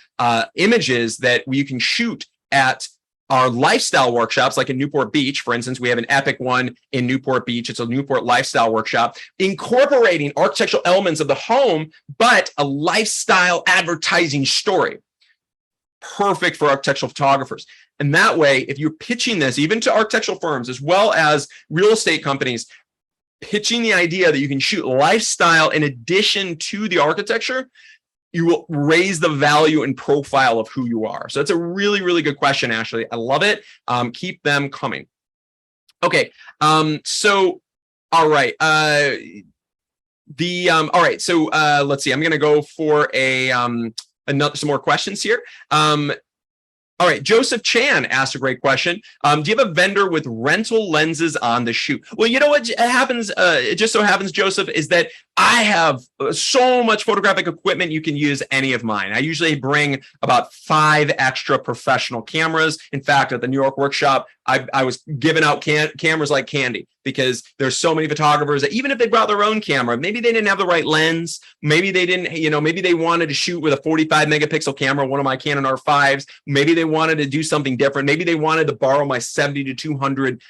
images that you can shoot at our lifestyle workshops, like in Newport Beach, for instance. We have an epic one in Newport Beach. It's a Newport lifestyle workshop, incorporating architectural elements of the home, but a lifestyle advertising story. Perfect for architectural photographers. And that way, if you're pitching this even to architectural firms as well as real estate companies, pitching the idea that you can shoot lifestyle in addition to the architecture, you will raise the value and profile of who you are. So it's a really, really good question, Ashley. I love it. Keep them coming. Okay. So, all right. All right. So let's see. I'm going to go for some more questions here. All right, Joseph Chan asked a great question. Do you have a vendor with rental lenses on the shoot? Well, you know what happens? It just so happens, Joseph, is that I have so much photographic equipment, you can use any of mine. I usually bring about 5 extra professional cameras. In fact, at the New York workshop, I was giving out cameras like candy because there's so many photographers that even if they brought their own camera, maybe they didn't have the right lens. Maybe they didn't, maybe they wanted to shoot with a 45 megapixel camera, one of my Canon R5s. Maybe they wanted to do something different. Maybe they wanted to borrow my 70 to 200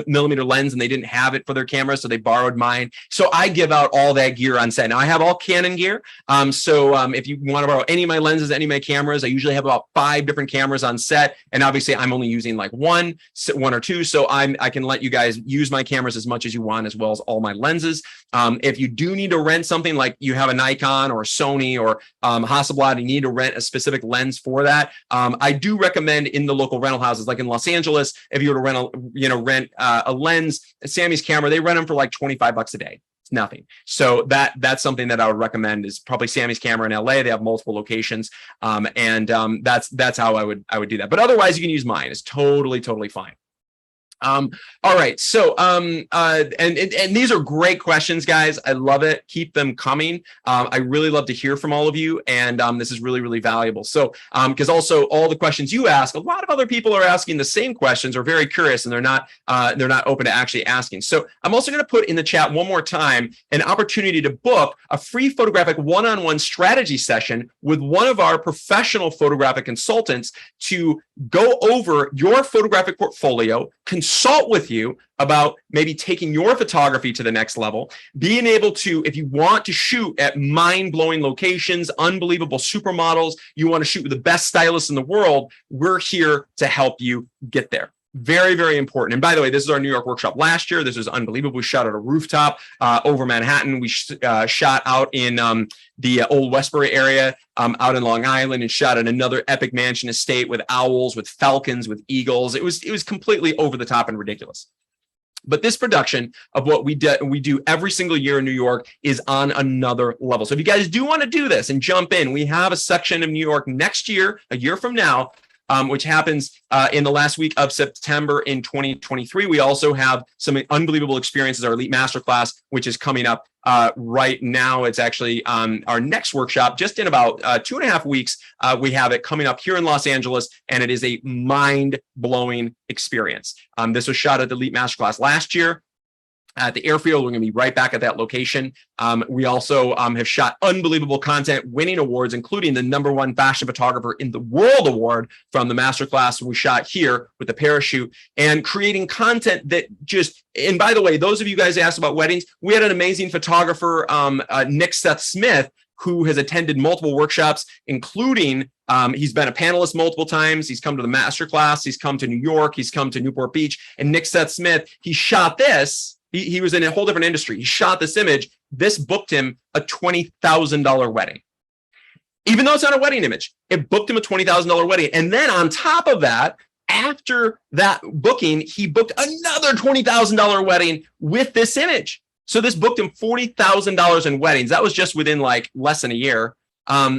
millimeter lens and they didn't have it for their camera, so they borrowed mine. So I give out all that gear on set. Now I have all Canon gear. If you want to borrow any of my lenses, any of my cameras, I usually have about 5 different cameras on set. And obviously I'm only using like one or two. So I can let you guys use my cameras as much as you want, as well as all my lenses. If you do need to rent something, like you have a Nikon or a Sony or Hasselblad, you need to rent a specific lens for that. I do recommend in the local rental houses, like in Los Angeles, if you were to rent a lens, Sammy's camera, they rent them for like $25 a day. It's nothing. So that's something that I would recommend, is probably Sammy's camera in LA. They have multiple locations. That's how I would do that. But otherwise you can use mine. It's totally fine. All right. So, and these are great questions, guys. I love it. Keep them coming. I really love to hear from all of you. And, this is really, really valuable. So, because also all the questions you ask, a lot of other people are asking the same questions, or very curious, and they're not open to actually asking. So I'm also going to put in the chat one more time an opportunity to book a free photographic one-on-one strategy session with one of our professional photographic consultants to go over your photographic portfolio, consult with you about maybe taking your photography to the next level, being able to, if you want to shoot at mind-blowing locations, unbelievable supermodels, you want to shoot with the best stylists in the world, we're here to help you get there. Very, very important. And by the way, this is our New York workshop last year. This was unbelievable. We shot at a rooftop over Manhattan. We shot out in the old Westbury area, out in Long Island, and shot at another epic mansion estate with owls, with falcons, with eagles. It was completely over the top and ridiculous. But this production of what we do every single year in New York is on another level. So if you guys do want to do this and jump in, we have a section of New York next year, a year from now, which happens in the last week of September in 2023. We also have some unbelievable experiences, our Elite Masterclass, which is coming up right now. It's actually our next workshop, just in about 2.5 weeks. We have it coming up here in Los Angeles, and it is a mind-blowing experience. This was shot at the Elite Masterclass last year. At the airfield, we're going to be right back at that location. We also have shot unbelievable content, winning awards, including the #1 fashion photographer in the world award from the masterclass we shot here with the parachute, and creating content that just, and by the way, those of you guys asked about weddings, we had an amazing photographer, Nick Seth Smith, who has attended multiple workshops, including he's been a panelist multiple times. He's come to the masterclass. He's come to New York. He's come to Newport Beach. And Nick Seth Smith, he shot this. He was in a whole different industry. He shot this image. This booked him a $20,000 wedding. Even though it's not a wedding image, it booked him a $20,000 wedding. And then on top of that, after that booking, he booked another $20,000 wedding with this image. So this booked him $40,000 in weddings. That was just within like less than a year,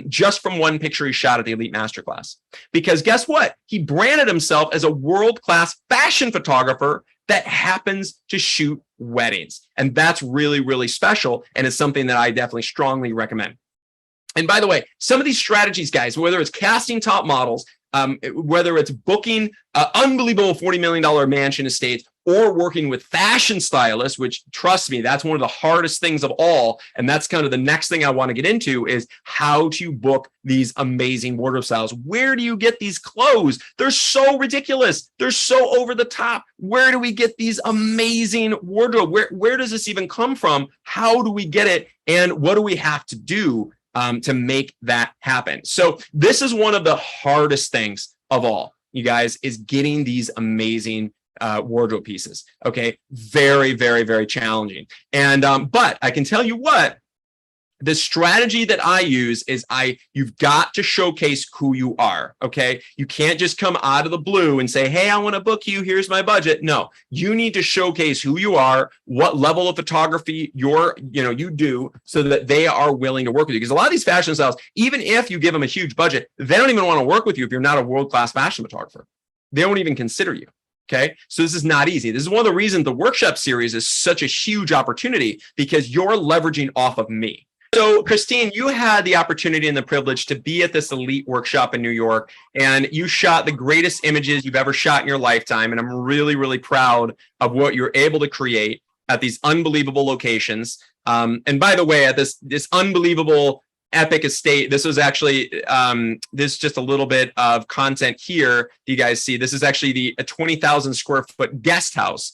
just from one picture he shot at the Elite Masterclass. Because guess what? He branded himself as a world-class fashion photographer that happens to shoot weddings. And that's really, really special. And it's something that I definitely strongly recommend. And by the way, some of these strategies, guys, whether it's casting top models, whether it's booking unbelievable $40 million mansion estates, or working with fashion stylists, which, trust me, that's one of the hardest things of all. And that's kind of the next thing I want to get into, is how to book these amazing wardrobe styles. Where do you get these clothes? They're so ridiculous. They're so over the top. Where do we get these amazing wardrobe? Where does this even come from? How do we get it? And what do we have to do to make that happen? So this is one of the hardest things of all, you guys, is getting these amazing wardrobe pieces. Okay. Very, very, very challenging. And, but I can tell you what, the strategy that I use is you've got to showcase who you are. Okay. You can't just come out of the blue and say, hey, I want to book you. Here's my budget. No, you need to showcase who you are, what level of photography you do, so that they are willing to work with you. Because a lot of these fashion styles, even if you give them a huge budget, they don't even want to work with you if you're not a world-class fashion photographer. They won't even consider you. Okay, so this is not easy. This is one of the reasons the workshop series is such a huge opportunity, because you're leveraging off of me. So Christine, you had the opportunity and the privilege to be at this elite workshop in New York, and you shot the greatest images you've ever shot in your lifetime. And I'm really, really proud of what you're able to create at these unbelievable locations. And by the way, at this unbelievable epic estate, this was actually this is just a little bit of content here. You guys see, this is actually a 20,000 square foot guest house.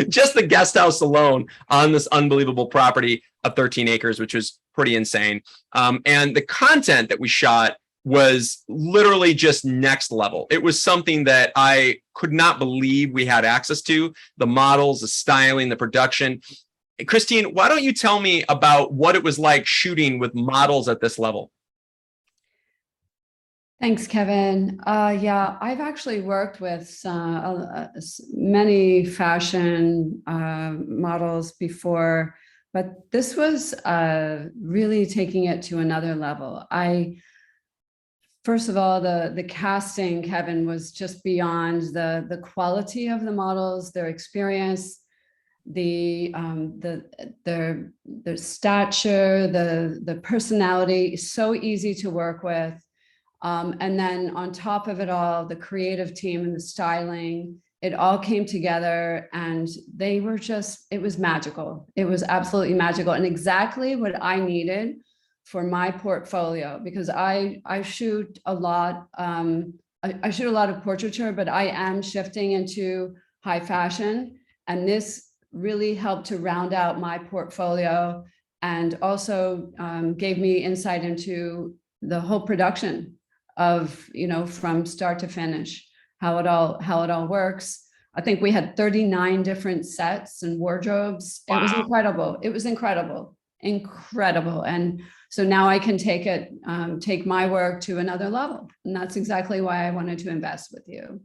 Just the guest house alone on this unbelievable property of 13 acres, which was pretty insane. And the content that we shot was literally just next level. It was something that I could not believe we had access to. The models, the styling, the production. Christine, why don't you tell me about what it was like shooting with models at this level? Thanks, Kevin. Yeah, I've actually worked with many fashion models before, but this was really taking it to another level. First of all, the casting, Kevin, was just beyond the quality of the models, their experience, their stature, the personality, so easy to work with. And then on top of it all, the creative team and the styling, it all came together, and they were just, it was magical. It was absolutely magical, and exactly what I needed for my portfolio, because I shoot a lot. I shoot a lot of portraiture, but I am shifting into high fashion, and this really helped to round out my portfolio, and also gave me insight into the whole production of, from start to finish, how it all works. I think we had 39 different sets and wardrobes. Wow. It was incredible. It was incredible. And so now I can take my work to another level. And that's exactly why I wanted to invest with you.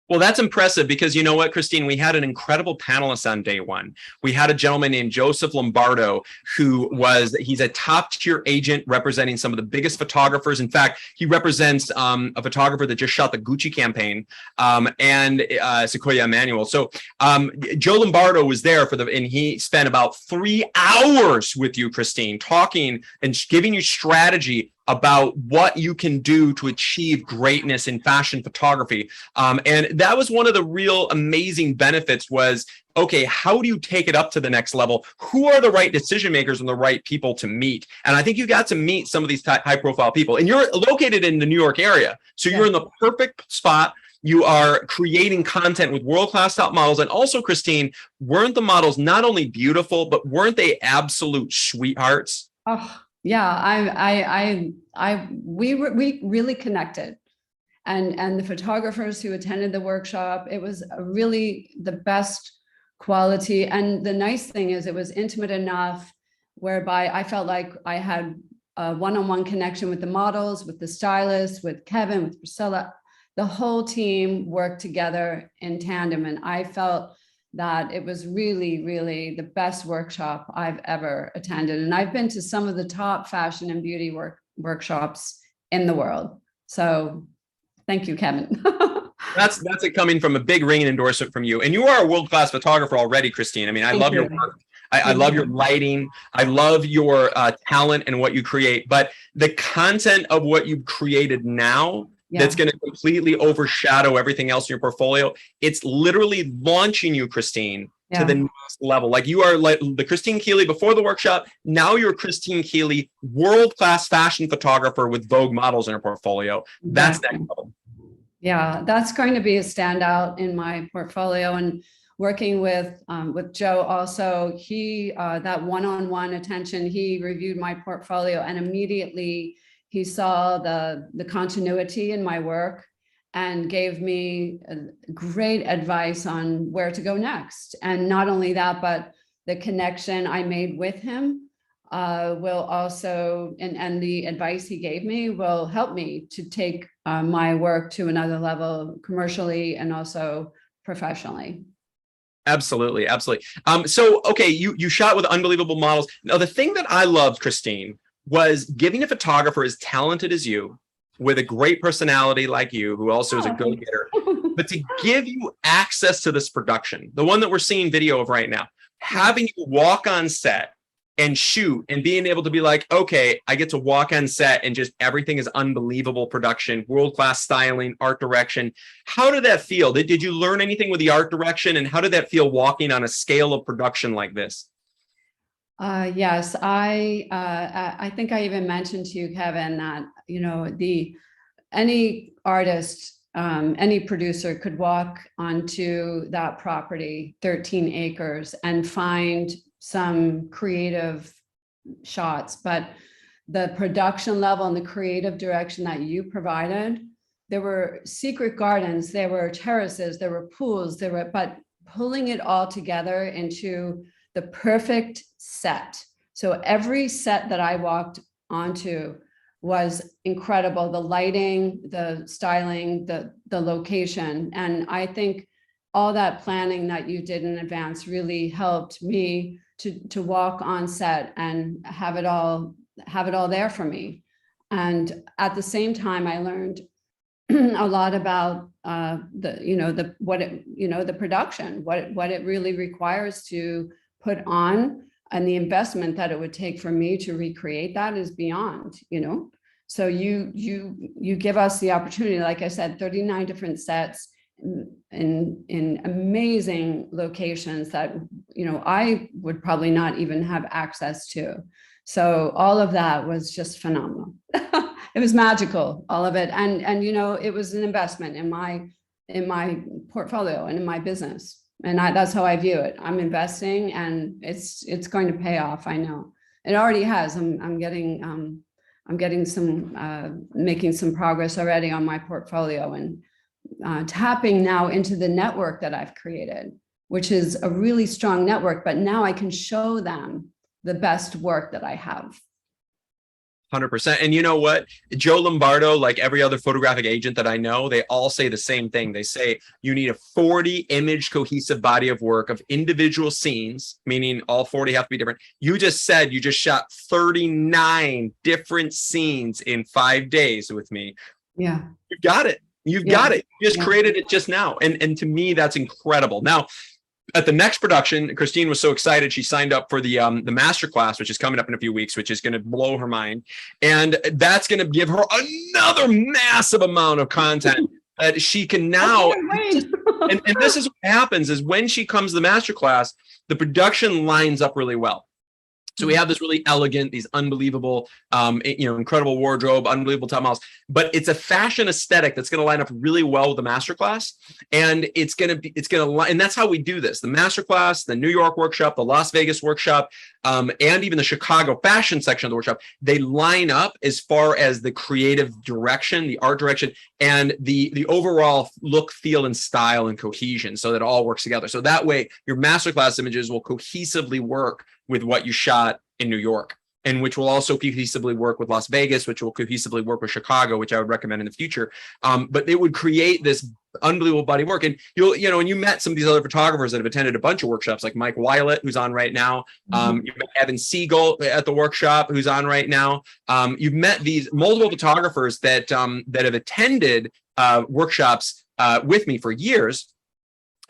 Well, that's impressive, because you know what, Christine, we had an incredible panelist on day one. We had a gentleman named Joseph Lombardo, he's a top tier agent representing some of the biggest photographers. In fact, he represents a photographer that just shot the Gucci campaign and Sequoia Emanuel. So Joe Lombardo was there and he spent about 3 hours with you, Christine, talking and giving you strategy about what you can do to achieve greatness in fashion photography. And that was one of the real amazing benefits was, okay, how do you take it up to the next level? Who are the right decision makers and the right people to meet? And I think you got to meet some of these high profile people, and you're located in the New York area. So you're in the perfect spot. You are creating content with world-class top models. And also, Christine, weren't the models not only beautiful, but weren't they absolute sweethearts? Oh. Yeah, we really connected, and the photographers who attended the workshop, it was really the best quality. And the nice thing is, it was intimate enough whereby I felt like I had a one-on-one connection with the models, with the stylists, with Kevin, with Priscilla. the whole team worked together in tandem. And I felt that it was really, really the best workshop I've ever attended. And I've been to some of the top fashion and beauty workshops in the world. So thank you, Kevin. That's it coming from a big ring and endorsement from you. And you are a world-class photographer already, Christine. I mean, I love your work. I love your lighting. I love your talent and what you create. But the content of what you've created now, that's going to completely overshadow everything else in your portfolio. It's literally launching you, Christine, to the next level. Like you are like the Christine Keeley before the workshop. Now you're Christine Keeley, world-class fashion photographer with Vogue models in her portfolio. That's next level. Yeah, that's going to be a standout in my portfolio. And working with Joe also, he that one-on-one attention, he reviewed my portfolio and immediately he saw the continuity in my work and gave me great advice on where to go next. And not only that, but the connection I made with him will also, and the advice he gave me will help me to take my work to another level commercially and also professionally. Absolutely, absolutely. So, okay, you shot with unbelievable models. Now, the thing that I loved, Christine, was giving a photographer as talented as you, with a great personality like you, who also is a go-getter, but to give you access to this production, the one that we're seeing video of right now, having you walk on set and shoot and being able to be like, okay, I get to walk on set and just everything is unbelievable production, world-class styling, art direction. How did that feel? Did you learn anything with the art direction, and how did that feel walking on a scale of production like this? Yes, I think I even mentioned to you, Kevin, that, you know, any artist, any producer could walk onto that property, 13 acres, and find some creative shots, but the production level and the creative direction that you provided, there were secret gardens, there were terraces, there were pools, but pulling it all together into the perfect set. So every set that I walked onto was incredible. The lighting, the styling, the location. And I think all that planning that you did in advance really helped me to walk on set and have it all there for me. And at the same time, I learned a lot about the production, what it really requires to put on, and the investment that it would take for me to recreate that is beyond, So you give us the opportunity, like I said, 39 different sets in amazing locations that, I would probably not even have access to. So all of that was just phenomenal. It was magical, all of it. And it was an investment in my portfolio and in my business. And that's how I view it. I'm investing, and it's going to pay off. I know it already has. I'm getting making some progress already on my portfolio, and tapping now into the network that I've created, which is a really strong network. But now I can show them the best work that I have. 100%. And you know what? Joe Lombardo, like every other photographic agent that I know, they all say the same thing. They say you need a 40 image cohesive body of work of individual scenes, meaning all 40 have to be different. You just said you just shot 39 different scenes in 5 days with me. Yeah. You got it. You've got it. You just created it just now. And to me, that's incredible. Now, at the next production, Christine was so excited. She signed up for the masterclass, which is coming up in a few weeks, which is going to blow her mind. And that's going to give her another massive amount of content that she can now. and this is what happens is when she comes to the masterclass, the production lines up really well. So we have this really elegant, these unbelievable, incredible wardrobe, unbelievable top models, but it's a fashion aesthetic that's going to line up really well with the masterclass. And and that's how we do this. The masterclass, the New York workshop, the Las Vegas workshop, and even the Chicago fashion section of the workshop, they line up as far as the creative direction, the art direction, and the overall look, feel, and style and cohesion, so that it all works together. So that way your masterclass images will cohesively work with what you shot in New York. and which will also cohesively work with Las Vegas, which will cohesively work with Chicago, which I would recommend in the future. But it would create this unbelievable body of work. And and you met some of these other photographers that have attended a bunch of workshops, like Mike Weilet, who's on right now. You met Evan Siegel at the workshop, who's on right now. You've met these multiple photographers that have attended workshops with me for years.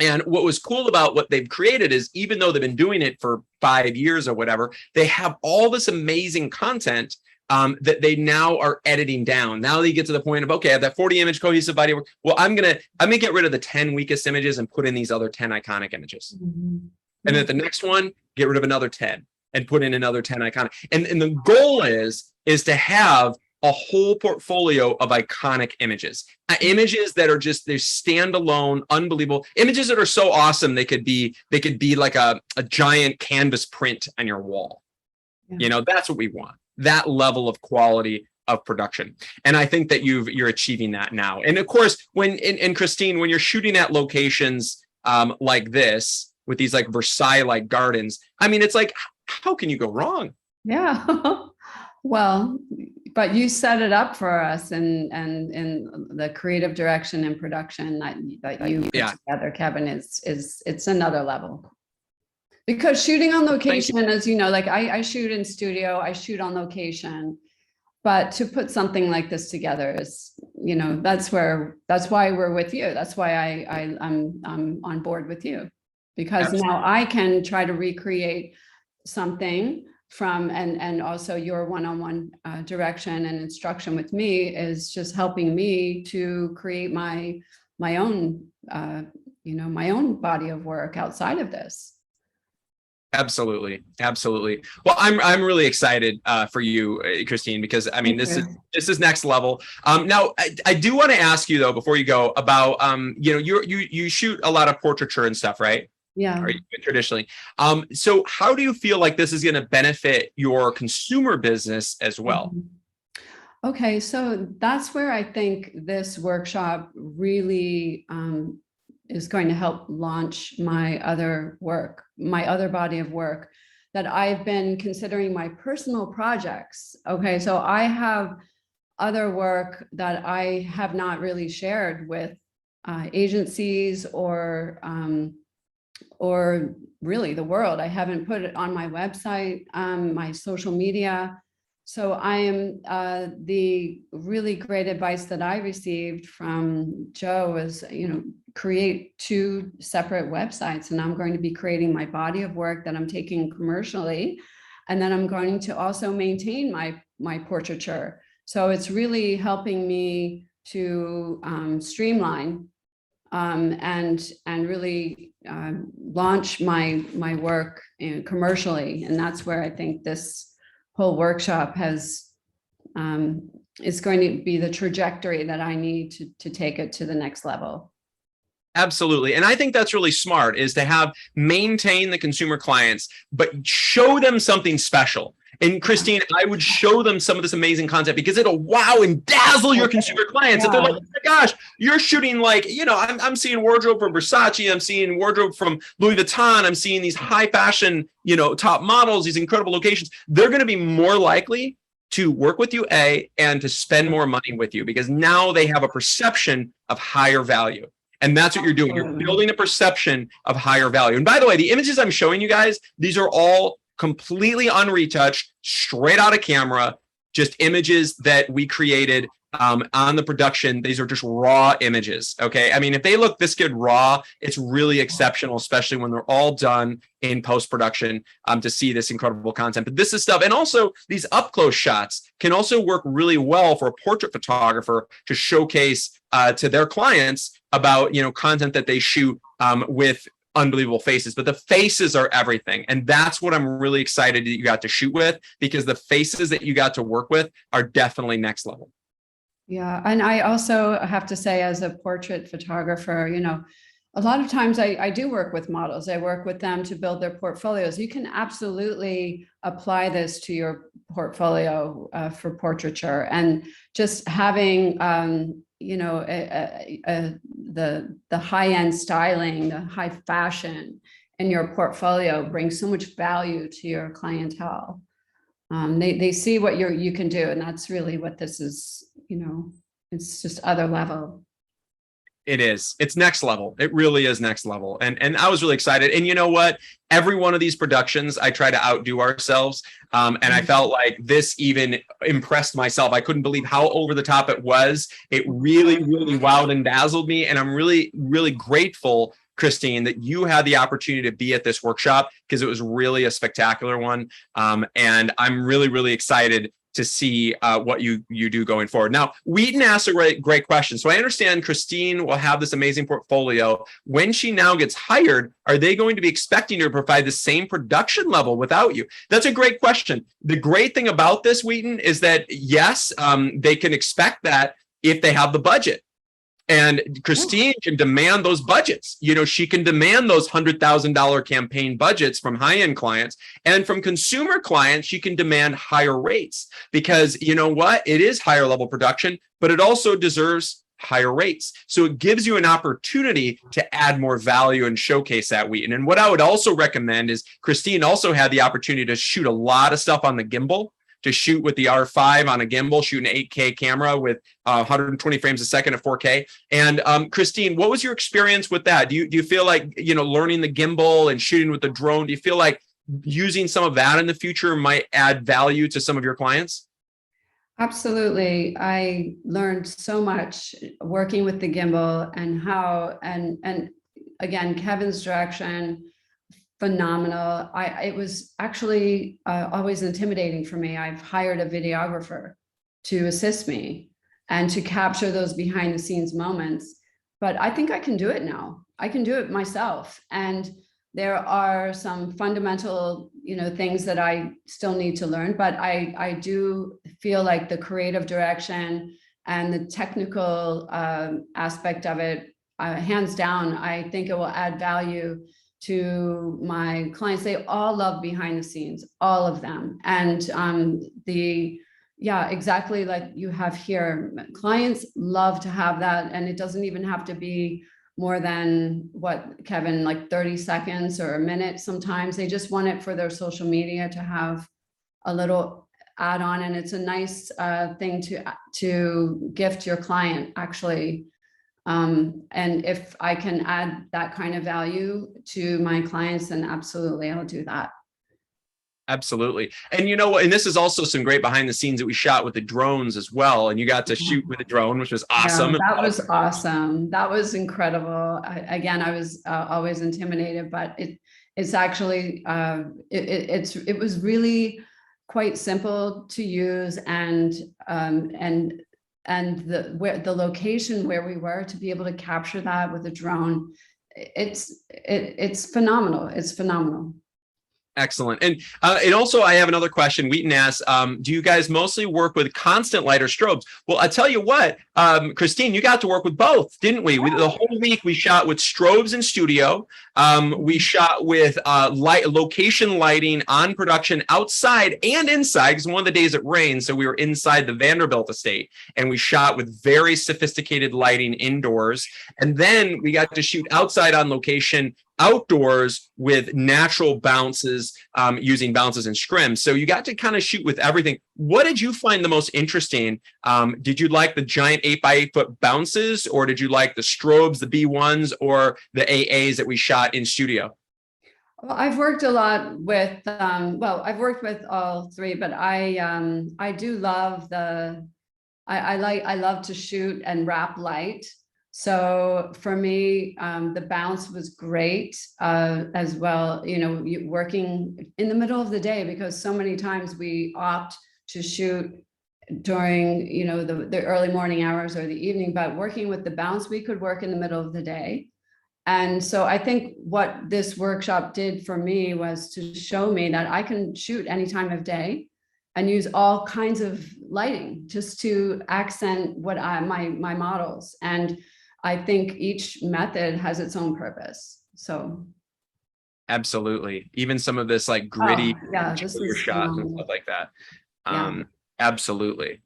And what was cool about what they've created is, even though they've been doing it for 5 years or whatever, they have all this amazing content that they now are editing down. Now they get to the point of, okay, I have that 40 image cohesive body work. Well, I'm gonna get rid of the 10 weakest images and put in these other 10 iconic images. And then the next one, get rid of another 10 and put in another 10 iconic. And the goal is to have a whole portfolio of iconic images, images that are just, they're standalone, unbelievable images that are so awesome. They could be like a giant canvas print on your wall. Yeah. That's what we want, that level of quality of production. And I think that you're achieving that now. And of course, and Christine, when you're shooting at locations like this, with these like Versailles like gardens, I mean, it's like, how can you go wrong? Yeah. Well, but you set it up for us, and in the creative direction and production that you put together, Kevin, it's another level. Because shooting on location, as you know, like I shoot in studio, I shoot on location, but to put something like this together is, that's why we're with you. That's why I'm on board with you, because Absolutely. Now I can try to recreate something from, and also your one-on-one direction and instruction with me is just helping me to create my own my own body of work outside of this. Absolutely. Well, I'm really excited for you, Christine, because I mean, this is next level. Now I do want to ask you though, before you go, about you shoot a lot of portraiture and stuff, right? Yeah. Or traditionally. So how do you feel like this is going to benefit your consumer business as well? Okay, so that's where I think this workshop really is going to help launch my other body of work that I've been considering my personal projects. Okay, so I have other work that I have not really shared with agencies or really the world. I haven't put it on my website, my social media. So I am the really great advice that I received from Joe was, create 2 separate websites, and I'm going to be creating my body of work that I'm taking commercially, and then I'm going to also maintain my portraiture. So it's really helping me to streamline and really launch my work commercially, and that's where I think this whole workshop is going to be the trajectory that I need to take it to the next level. Absolutely. And I think that's really smart, is to maintain the consumer clients, but show them something special. And Christine, I would show them some of this amazing content because it'll wow and dazzle your consumer clients. If they're like, oh my gosh, you're shooting like, I'm seeing wardrobe from Versace, I'm seeing wardrobe from Louis Vuitton, I'm seeing these high fashion, top models, these incredible locations. They're going to be more likely to work with you, and to spend more money with you, because now they have a perception of higher value. And that's what you're doing. You're building a perception of higher value. And by the way, the images I'm showing you guys, these are all completely unretouched, straight out of camera, just images that we created on the production. These are just raw images. Okay. I mean, if they look this good raw, it's really exceptional, especially when they're all done in post-production to see this incredible content. But this is stuff. And also these up close shots can also work really well for a portrait photographer to showcase to their clients about, content that they shoot with unbelievable faces. But the faces are everything. And that's what I'm really excited that you got to shoot with, because the faces that you got to work with are definitely next level. Yeah. And I also have to say, as a portrait photographer, a lot of times I do work with models. I work with them to build their portfolios. You can absolutely apply this to your portfolio for portraiture, and just having, the high-end styling, the high fashion in your portfolio brings so much value to your clientele. They see what you can do, and that's really what this is. It's just other level. It is. It's next level. It really is next level. And I was really excited. And you know what? Every one of these productions, I try to outdo ourselves. And I felt like this even impressed myself. I couldn't believe how over the top it was. It really, really wowed and dazzled me. And I'm really, really grateful, Christine, that you had the opportunity to be at this workshop, because it was really a spectacular one. And I'm really, really excited to see what you do going forward. Now, Wheaton asked a great question. So I understand Christine will have this amazing portfolio. When she now gets hired, are they going to be expecting her to provide the same production level without you? That's a great question. The great thing about this, Wheaton, is that yes, they can expect that if they have the budget. And Christine can demand those budgets. She can demand those $100,000 campaign budgets from high-end clients, and from consumer clients, she can demand higher rates, because you know what? It is higher level production, but it also deserves higher rates. So it gives you an opportunity to add more value and showcase that, Wheaton. And what I would also recommend is Christine also had the opportunity to shoot a lot of stuff on the gimbal, to shoot with the R5 on a gimbal, shoot an 8K camera with 120 frames a second at 4K. And Christine, what was your experience with that? Do you feel like, learning the gimbal and shooting with the drone, do you feel like using some of that in the future might add value to some of your clients? Absolutely. I learned so much working with the gimbal, and how, and again, Kevin's direction, phenomenal. It was actually always intimidating for me. I've hired a videographer to assist me and to capture those behind the scenes moments, but I think I can do it now. I can do it myself. And there are some fundamental, things that I still need to learn, but I do feel like the creative direction and the technical aspect of it, hands down, I think it will add value to my clients. They all love behind the scenes, all of them. And exactly like you have here, clients love to have that. And it doesn't even have to be more than what, Kevin, like 30 seconds or a minute. Sometimes they just want it for their social media to have a little add on. And it's a nice thing to gift your client, actually. And if I can add that kind of value to my clients, then absolutely, I'll do that. Absolutely. And and this is also some great behind the scenes that we shot with the drones as well. And you got to shoot with a drone, which was awesome. Yeah, that was awesome. That was incredible. I was always intimidated, but it's actually, it was really quite simple to use, and the location where we were, to be able to capture that with a drone, it's phenomenal. It's phenomenal. Excellent. And also, I have another question. Wheaton asks, do you guys mostly work with constant light or strobes? Well, I tell you what, Christine, you got to work with both, didn't we? The whole week we shot with strobes in studio. We shot with location lighting on production, outside and inside, because one of the days it rained, so we were inside the Vanderbilt Estate, and we shot with very sophisticated lighting indoors. And then we got to shoot outside on location, outdoors, with natural bounces, using bounces and scrims. So you got to kind of shoot with everything. What did you find the most interesting? Did you like the giant 8x8 foot bounces, or did you like the strobes, the B1s, or the AAs that we shot in studio? Well, I've worked a lot with, I've worked with all three, but I do love I love to shoot and wrap light. So for me, the bounce was great as well, working in the middle of the day, because so many times we opt to shoot during, the early morning hours or the evening, but working with the bounce, we could work in the middle of the day. And so I think what this workshop did for me was to show me that I can shoot any time of day and use all kinds of lighting just to accent what my models. And I think each method has its own purpose. So absolutely. Even some of this like gritty this is shots and stuff like that. Absolutely.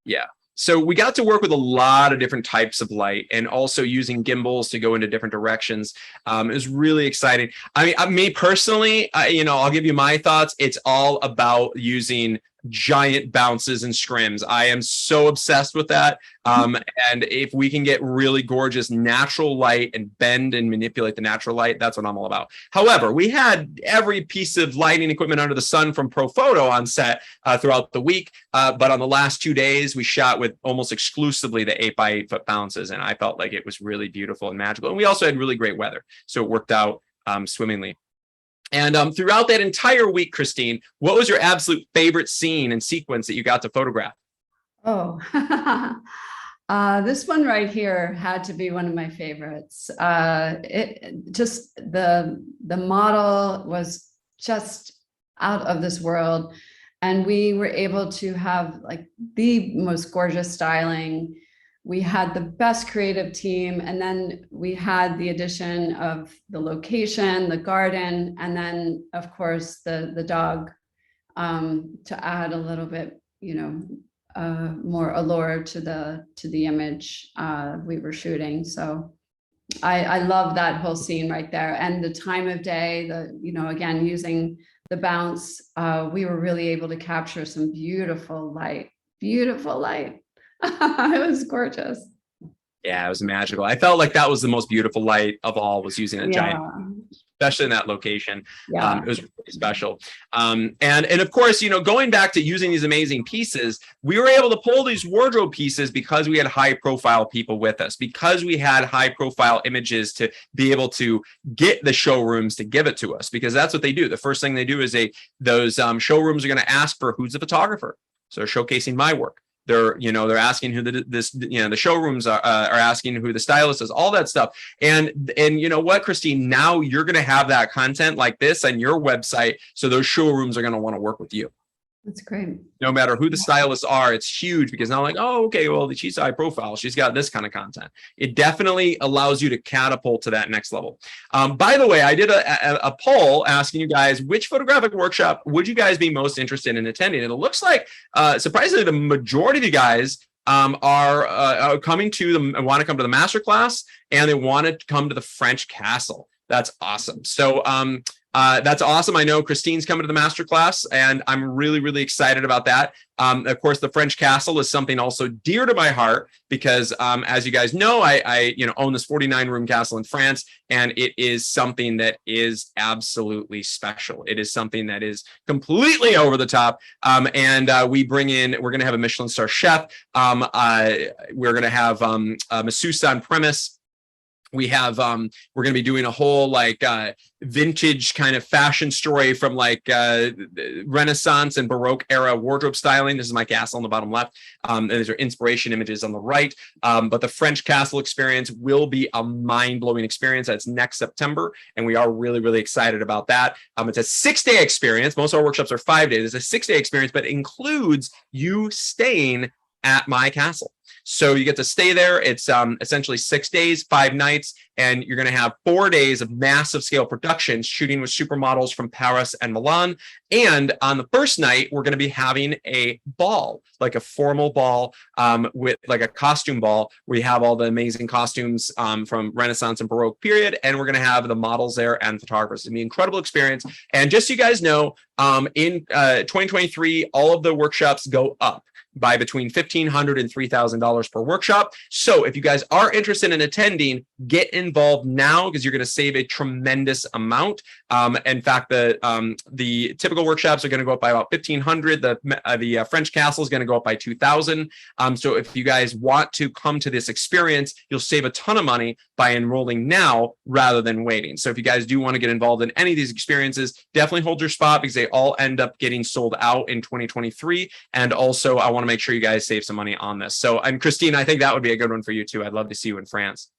Yeah. So we got to work with a lot of different types of light and also using gimbals to go into different directions. It was really exciting. I mean, me personally, I'll give you my thoughts. It's all about using giant bounces and scrims. I am so obsessed with that. And if we can get really gorgeous natural light and bend and manipulate the natural light, that's what I'm all about. However, we had every piece of lighting equipment under the sun from Profoto on set throughout the week. But on the last 2 days, we shot with almost exclusively the 8x8 foot bounces. And I felt like it was really beautiful and magical. And we also had really great weather. So it worked out swimmingly. And throughout that entire week, Christine, what was your absolute favorite scene and sequence that you got to photograph? Oh, this one right here had to be one of my favorites. The model was just out of this world. And we were able to have like the most gorgeous styling. We had the best creative team, and then we had the addition of the location, the garden, and then of course the dog to add a little bit, more allure to the image we were shooting. So I love that whole scene right there, and the time of day. Again, using the bounce, we were really able to capture some beautiful light. Beautiful light. It was gorgeous. Yeah, it was magical. I felt like that was the most beautiful light of all, was using a giant, especially in that location. It was really special. And of course, going back to using these amazing pieces, we were able to pull these wardrobe pieces because we had high profile people with us, because we had high profile images to be able to get the showrooms to give it to us, because that's what they do. The first thing they do is those showrooms are going to ask for who's the photographer. So they're showcasing my work. They're asking who the showrooms are asking who the stylist is, all that stuff. And you know what, Christine, now you're going to have that content like this on your website. So those showrooms are going to want to work with you. That's great. No matter who the stylists are, it's huge, because now like, oh, okay, well, she's high profile. She's got this kind of content. It definitely allows you to catapult to that next level. By the way, I did a poll asking you guys, which photographic workshop would you guys be most interested in attending? And it looks like, surprisingly, the majority of you guys are coming to want to come to the masterclass, and they want to come to the French Castle. That's awesome. So that's awesome. I know Christine's coming to the masterclass, and I'm really, really excited about that. Of course, the French Castle is something also dear to my heart, because as you guys know, I own this 49-room castle in France, and it is something that is absolutely special. It is something that is completely over the top. We're going to have a Michelin star chef. We're going to have masseuse on premise. We have, we're going to be doing a whole vintage kind of fashion story from Renaissance and Baroque era wardrobe styling. This is my castle on the bottom left. And these are inspiration images on the right. But the French Castle experience will be a mind-blowing experience. That's next September. And we are really, really excited about that. It's a 6-day experience. Most of our workshops are 5 days. It's a 6-day experience, but it includes you staying at my castle. So you get to stay there. It's essentially 6 days, 5 nights, and you're going to have 4 days of massive scale productions, shooting with supermodels from Paris and Milan. And on the first night, we're going to be having a ball, like a formal ball with like a costume ball. We have all the amazing costumes from Renaissance and Baroque period, and we're going to have the models there and photographers. It's going to be an incredible experience. And just so you guys know, in 2023, all of the workshops go up by between $1,500 and $3,000 per workshop. So if you guys are interested in attending, get involved now, because you're going to save a tremendous amount. In fact, the typical workshops are going to go up by about $1,500. The French Castle is going to go up by $2,000. So if you guys want to come to this experience, you'll save a ton of money by enrolling now rather than waiting. So if you guys do want to get involved in any of these experiences, definitely hold your spot, because they all end up getting sold out in 2023. And also, I want to make sure you guys save some money on this. So, and Christine, I think that would be a good one for you too. I'd love to see you in France.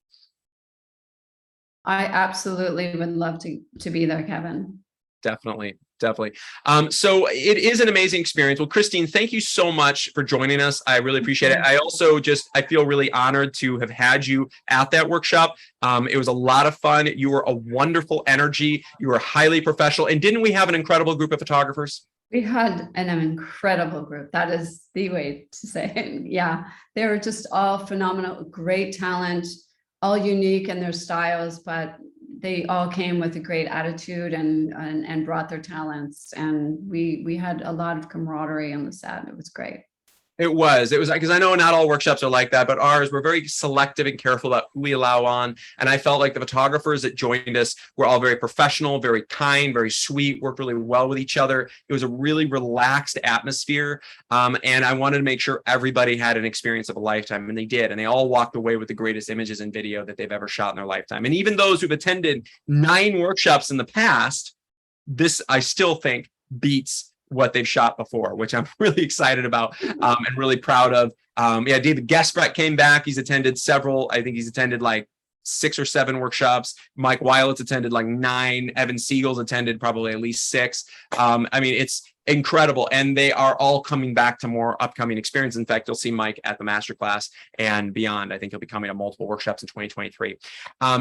I absolutely would love to be there, Kevin. Definitely. So it is an amazing experience. Well, Christine, thank you so much for joining us. I really appreciate it. I also I feel really honored to have had you at that workshop. It was a lot of fun. You were a wonderful energy. You were highly professional. And didn't we have an incredible group of photographers? We had an incredible group. That is the way to say it. Yeah, they were just all phenomenal, great talent, all unique in their styles, but they all came with a great attitude and brought their talents. And we had a lot of camaraderie on the set. It was great. It was because I know not all workshops are like that, but ours, we're very selective and careful about who we allow on. And I felt like the photographers that joined us were all very professional, very kind, very sweet, worked really well with each other. It was a really relaxed atmosphere. And I wanted to make sure everybody had an experience of a lifetime, and they did. And they all walked away with the greatest images and video that they've ever shot in their lifetime. And even those who've attended 9 workshops in the past, this I still think beats what they've shot before, which I'm really excited about and really proud of. Yeah, David Gesprecht came back. He's attended several. I think he's attended like 6 or 7 workshops. Mike Weilett's attended like 9. Evan Siegel's attended probably at least 6. I mean, it's incredible. And they are all coming back to more upcoming experience. In fact, you'll see Mike at the masterclass and beyond. I think he'll be coming to multiple workshops in 2023.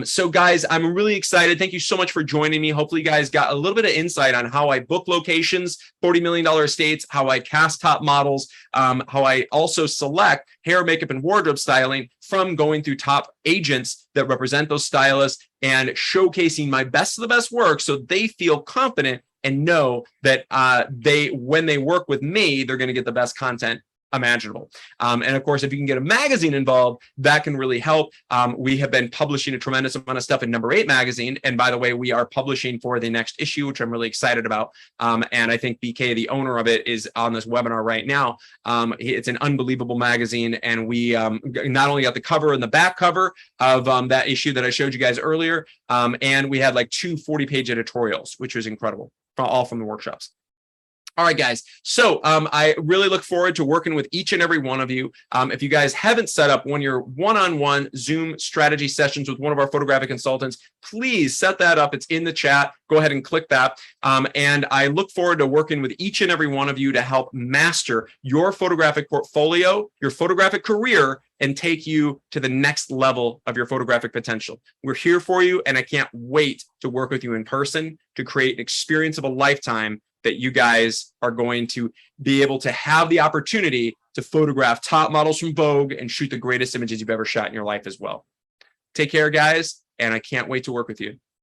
So guys, I'm really excited. Thank you so much for joining me. Hopefully you guys got a little bit of insight on how I book locations, $40 million estates, how I cast top models, how I also select hair, makeup, and wardrobe styling from going through top agents that represent those stylists and showcasing my best of the best work so they feel confident and know that when they work with me, they're going to get the best content imaginable. And of course, if you can get a magazine involved, that can really help. We have been publishing a tremendous amount of stuff in Number 8 magazine. And by the way, we are publishing for the next issue, which I'm really excited about. And I think BK, the owner of it, is on this webinar right now. It's an unbelievable magazine. And we not only got the cover and the back cover of that issue that I showed you guys earlier, and we had like 2 40-page editorials, which was incredible, all from the workshops. All right, guys. So I really look forward to working with each and every one of you. If you guys haven't set up one of your one-on-one Zoom strategy sessions with one of our photographic consultants, please set that up. It's in the chat. Go ahead and click that. And I look forward to working with each and every one of you to help master your photographic portfolio, your photographic career, and take you to the next level of your photographic potential. We're here for you, and I can't wait to work with you in person to create an experience of a lifetime that you guys are going to be able to have the opportunity to photograph top models from Vogue and shoot the greatest images you've ever shot in your life as well. Take care, guys, and I can't wait to work with you.